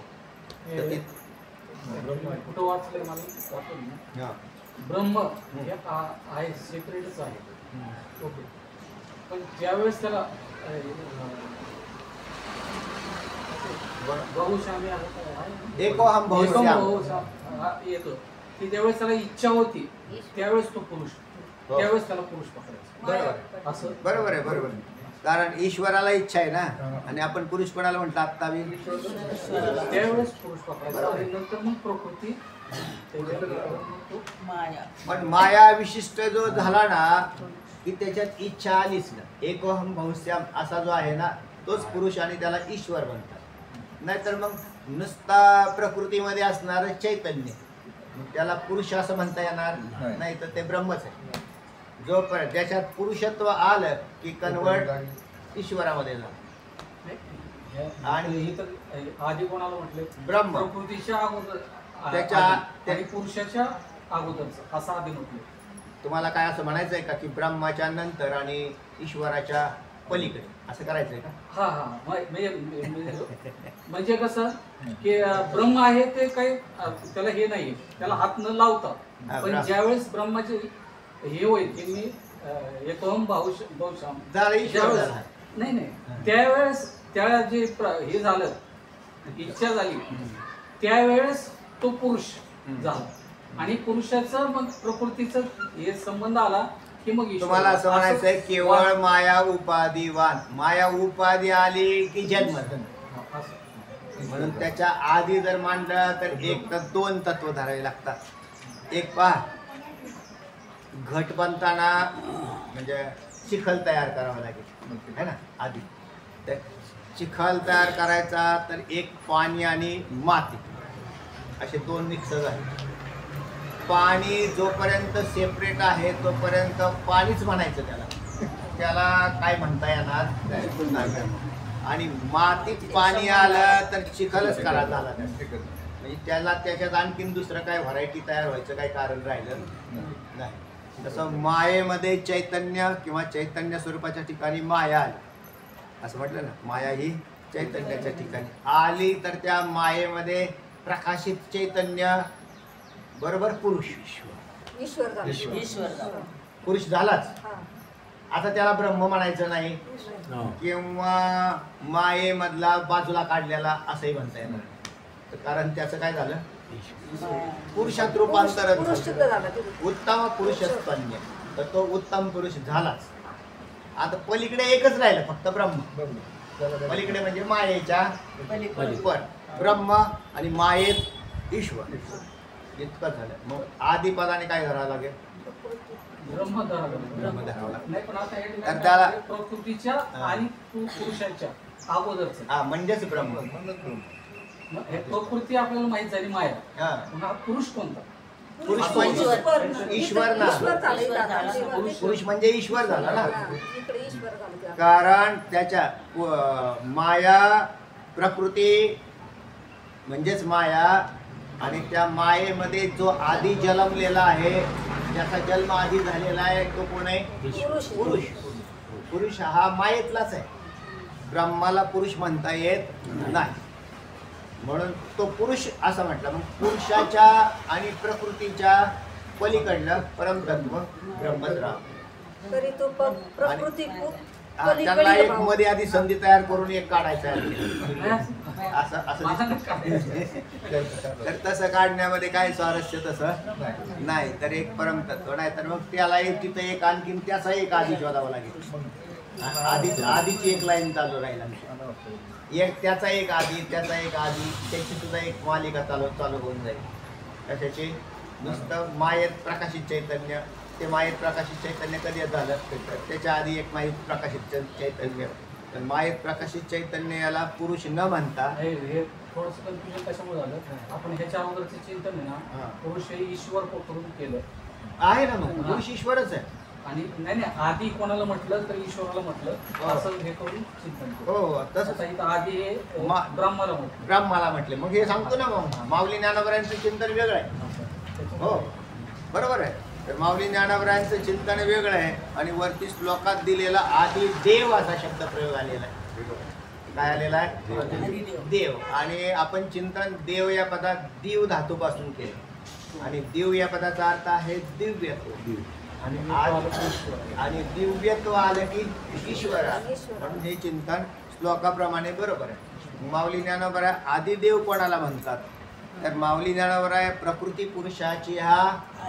S1: कुठं वाचलंय मला वाटलं ना, ब्रह्म हे आहे, सेपरेटच आहे. ओके, पण ज्यावेळेस त्याला बहुश्यामी
S2: एको हम बहुश्याम
S1: येतो की त्यावेळेस त्याला इच्छा होती, त्यावेळेस तो पुरुष, त्यावेळेस त्याला पुरुष पकडायचा.
S2: बरोबर
S1: असं
S2: बरोबर आहे, बरोबर. कारण ईश्वराला इच्छा आहे ना, आणि आपण पुरुष कोणाला म्हटलं आत्ता बी,
S1: त्यावेळेस पुरुष पकडायचा. आणि नंतर मग प्रकृती,
S2: पण माया विशिष्ट जो झाला ना की त्याच्यात इच्छा आलीच ना. एकोहम बहुश्याम असा जो आहे ना तोच पुरुष, आणि त्याला ईश्वर म्हणतात. नाहीतर मग नुसता प्रकृतीमध्ये असणार चैतन्य, त्याला पुरुष असं म्हणता येणार नाही, तर ते ब्रह्मच आहे. जोपर्यंत त्याच्यात पुरुषत्व आलं की कन्वर्ट ईश्वरामध्ये झालं.
S1: आणि आधी कोणाला म्हटले,
S2: ब्रह्म.
S1: प्रकृतीच्या अगोदर आणि पुरुषाच्या अगोदरच असं आधी म्हटले.
S2: तुम्हाला काय असं म्हणायचं आहे का की ब्रह्माच्या नंतर आणि ईश्वराच्या पलीकडे असं करायचंय का?
S1: हा हा, म्हणजे कसं की ब्रह्म आहे ते काही त्याला हे नाहीये, त्याला हात न लावता. पण ज्यावेळेस ब्रह्माचे हे होईल की मी एकोहम बहुश्याम, नाही नाही, त्यावेळेस त्याला जे हे झालं, इच्छा झाली, त्यावेळेस तो पुरुष झाला. आणि पुरुषाचं मग प्रकृतीचं हे संबंध आला की मग
S2: तुम्हाला असं म्हणायचंय केवळ माया उपाधिवान, माया उपाधी आली की जन्म. म्हणून त्याच्या आधी जर मांडलं तर एक तर दोन तत्व धरावे लागतात. एक पहा, घट बनताना म्हणजे चिखल तयार करावा लागेल है ना आधी. तर चिखल तयार करायचा तर एक पाणी आणि माती असे दोन मिक्स झाले. पाणी जोपर्यंत सेपरेट आहे तोपर्यंत पाणीच म्हणायचं त्याला, त्याला काय म्हणता येणार नाही. आणि मातीत पाणी आलं तर चिखलच करा झाला, म्हणजे त्याला त्याच्यात आणखीन दुसरं काय व्हरायटी तयार व्हायचं काही कारण राहिलं नाही. तसं मायेमध्ये चैतन्य किंवा चैतन्य स्वरूपाच्या ठिकाणी माया आली असं म्हटलं ना. माया ही चैतन्याच्या ठिकाणी आली तर त्या मायेमध्ये प्रकाशित चैतन्य बरोबर पुरुष,
S4: ईश्वर
S2: पुरुष झालाच. आता त्याला ब्रह्म म्हणायचं नाही किंवा मायेमधला बाजूला काढलेला असंही म्हणता येणार, कारण त्याचं काय झालं, पुरुषात रूपांतरण
S4: पुरुष सिद्ध झाला ते.
S2: उत्तम पुरुषस्तन्य, तर तो उत्तम पुरुष झालाच. आता पलीकडे एकच राहिलं फक्त ब्रह्म. पलीकडे म्हणजे मायेच्या पलीकडे ब्रह्म आणि मायेत ईश्वर, इतकं झालं. मग आदिपदाने काय धरावं लागेल,
S1: ब्रह्म
S2: ब्रह्म धरावं लागेल.
S1: नाही पण आता हे
S2: तर त्याला
S1: प्रकृतीच्या आणि पुरुषाच्या अगोदरच
S2: हा म्हणजेच ब्रह्म.
S1: हे प्रकृती आपल्याला माहित झाली माया,
S2: हा
S1: पुन्हा पुरुष कोणता,
S2: पुरुष म्हणजे ईश्वर ना,
S4: ईश्वर झालं इथं आता.
S2: पुरुष म्हणजे ईश्वर झाला ना,
S4: हा, इकडे ईश्वर झालं ते आता.
S2: कारण त्याच्या माया प्रकृती म्हणजेच माया, आणि त्या मायेमध्ये जो आधी जन्मलेला आहे, ज्याचा जन्म आधी झालेला आहे, तो कोण आहे,
S4: पुरुष.
S2: पुरुष. पुरुष हा मायेतलाच आहे, ब्रह्माला पुरुष म्हणता येत नाही, म्हणून तो पुरुष असं म्हटलं. मग पुरुषाच्या आणि प्रकृतीच्या पलीकडलं परमतत्व ब्रह्मद्राव.
S4: तरी तो प्रकृती
S2: त्यांना एक मध्ये आधी संधी तयार करून एक काढायचं आहे असं असं तर तसं काढण्यामध्ये काय स्वारस्य तसं नाही, तर एक परमतत्व नाही, तर मग त्याला एक तिथं एक आणखीन त्याचा एक आधी शोधावा लागेल. आधीची एक लाईन चालू राहील, एक त्याचा एक आधी, त्याचा एक आधी, त्याची सुद्धा एक मालिका चालू होऊन जाईल. कशाची, नुसतं मायेत प्रकाशित चैतन्य, ते मायेत प्रकाशित चैतन्य कधी झालं, त्याच्या आधी एक मायेत प्रकाशित चैतन्य. तर मायेत प्रकाशित चैतन्य याला पुरुष न म्हणता,
S1: हे थोडंसं कन्फ्युजन कशामुळे झालं, आपण ह्याच्या अगोदरचे चिंतन आहे ना, पुरुष हे ईश्वर करून केलं
S2: आहे ना, मग पुरुष ईश्वरच आहे.
S1: आणि नाही आधी कोणाला म्हटलं तर ईश्वराला म्हटलं असं हे करून चिंतन केलं.
S2: हो तसंच
S1: इथं आधी हे ब्रह्माला म्हटलं,
S2: ब्रह्माला म्हटले. मग हे सांगतो ना, मग माऊली ज्ञानोबरायांचं चिंतन वेगळं आहे. हो बरोबर आहे. तर माऊली ज्ञानोबरायांचं चिंतन वेगळं आहे, आणि वरती श्लोकात दिलेला आधी देव असा शब्द प्रयोग आलेला आहे. काय आलेला आहे, देव. आणि आपण चिंतन देव या पदात दीव धातूपासून केलं, आणि दीव या पदाचा अर्थ आहे दिव्यत्व, आणि दिव्यत्व आलं की ईश्वर, म्हणून हे चिंतन श्लोकाप्रमाणे बरोबर आहे. माऊली ज्ञानोबराय आधी देव कोणाला म्हणतात, तर माऊली ज्ञानोबराय प्रकृती पुरुषाची हा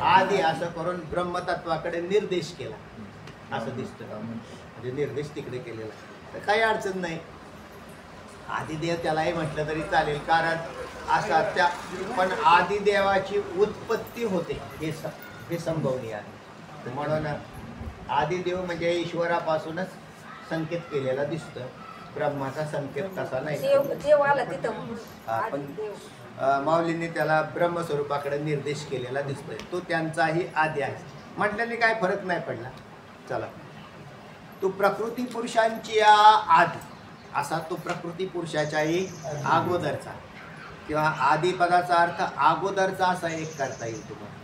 S2: आधी असं करून ब्रह्मतत्वाकडे निर्देश केला असं दिसतं, म्हणजे निर्देश तिकडे केलेला. तर काही अडचण नाही, आदिदेव त्यालाही म्हटलं तरी चालेल, कारण असा त्या पण आदिदेवाची उत्पत्ती होते हे संभवनीय आहे. म्हणून आदिदेव म्हणजे ईश्वरापासूनच संकेत केलेला दिसतं, ब्रह्माचा संकेत तसा नाही.
S4: देव आला तिथं,
S2: पण माऊलींनी त्याला ब्रह्मस्वरूपाकडे निर्देश केलेला दिसतोय, तो त्यांचाही आदी आहे. म्हटल्याने काय फरक नाही पडला. चला, तो प्रकृती पुरुषांची आदी असा तो प्रकृती पुरुषाच्याही अगोदरचा, किंवा आदिपदाचा अर्थ अगोदरचा असा एक करता येईल तुम्हाला,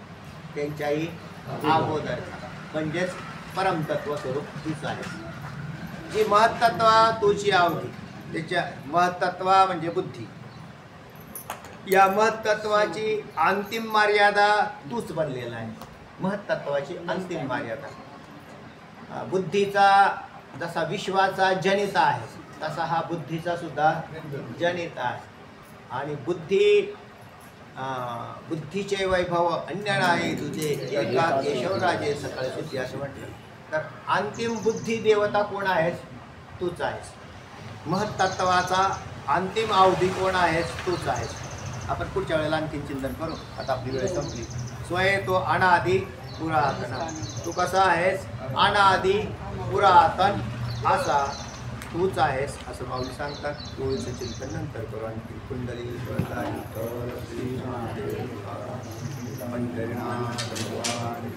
S2: त्यांच्याही अगोदरचा, म्हणजेच परमतत्व स्वरूप तीच आहे. जी महत्त्वा तुझी अवधी, त्याच्या महत्त्वा म्हणजे बुद्धी, या महत्त्वाची अंतिम मर्यादा तूच बनलेला आहे. महत्त्वाची अंतिम मर्यादा, बुद्धीचा जसा विश्वाचा जनिता आहे तसा हा बुद्धीचा सुद्धा जनिता आहे. आणि बुद्धीचे वैभव अन्य नाही तुझे, एका केशवराजे सकळ सिद्धी असं म्हटलं. तर अंतिम बुद्धी देवता कोण आहेस, तूच आहेस. महत्त्वाचा अंतिम अवधी कोण आहेस, तूच आहेस. आपण पुढच्या वेळेला आणखी चिंतन करू. आता आपली वेळ संपली. स्वय तो अनादि पुरातन, तू कसा आहेस, अनादि पुरातन असा तूच आहेस असं माऊली सांगतात. तोचं चिंतन नंतर करू. आणखी कुंडली पंढरीनाथ भगवान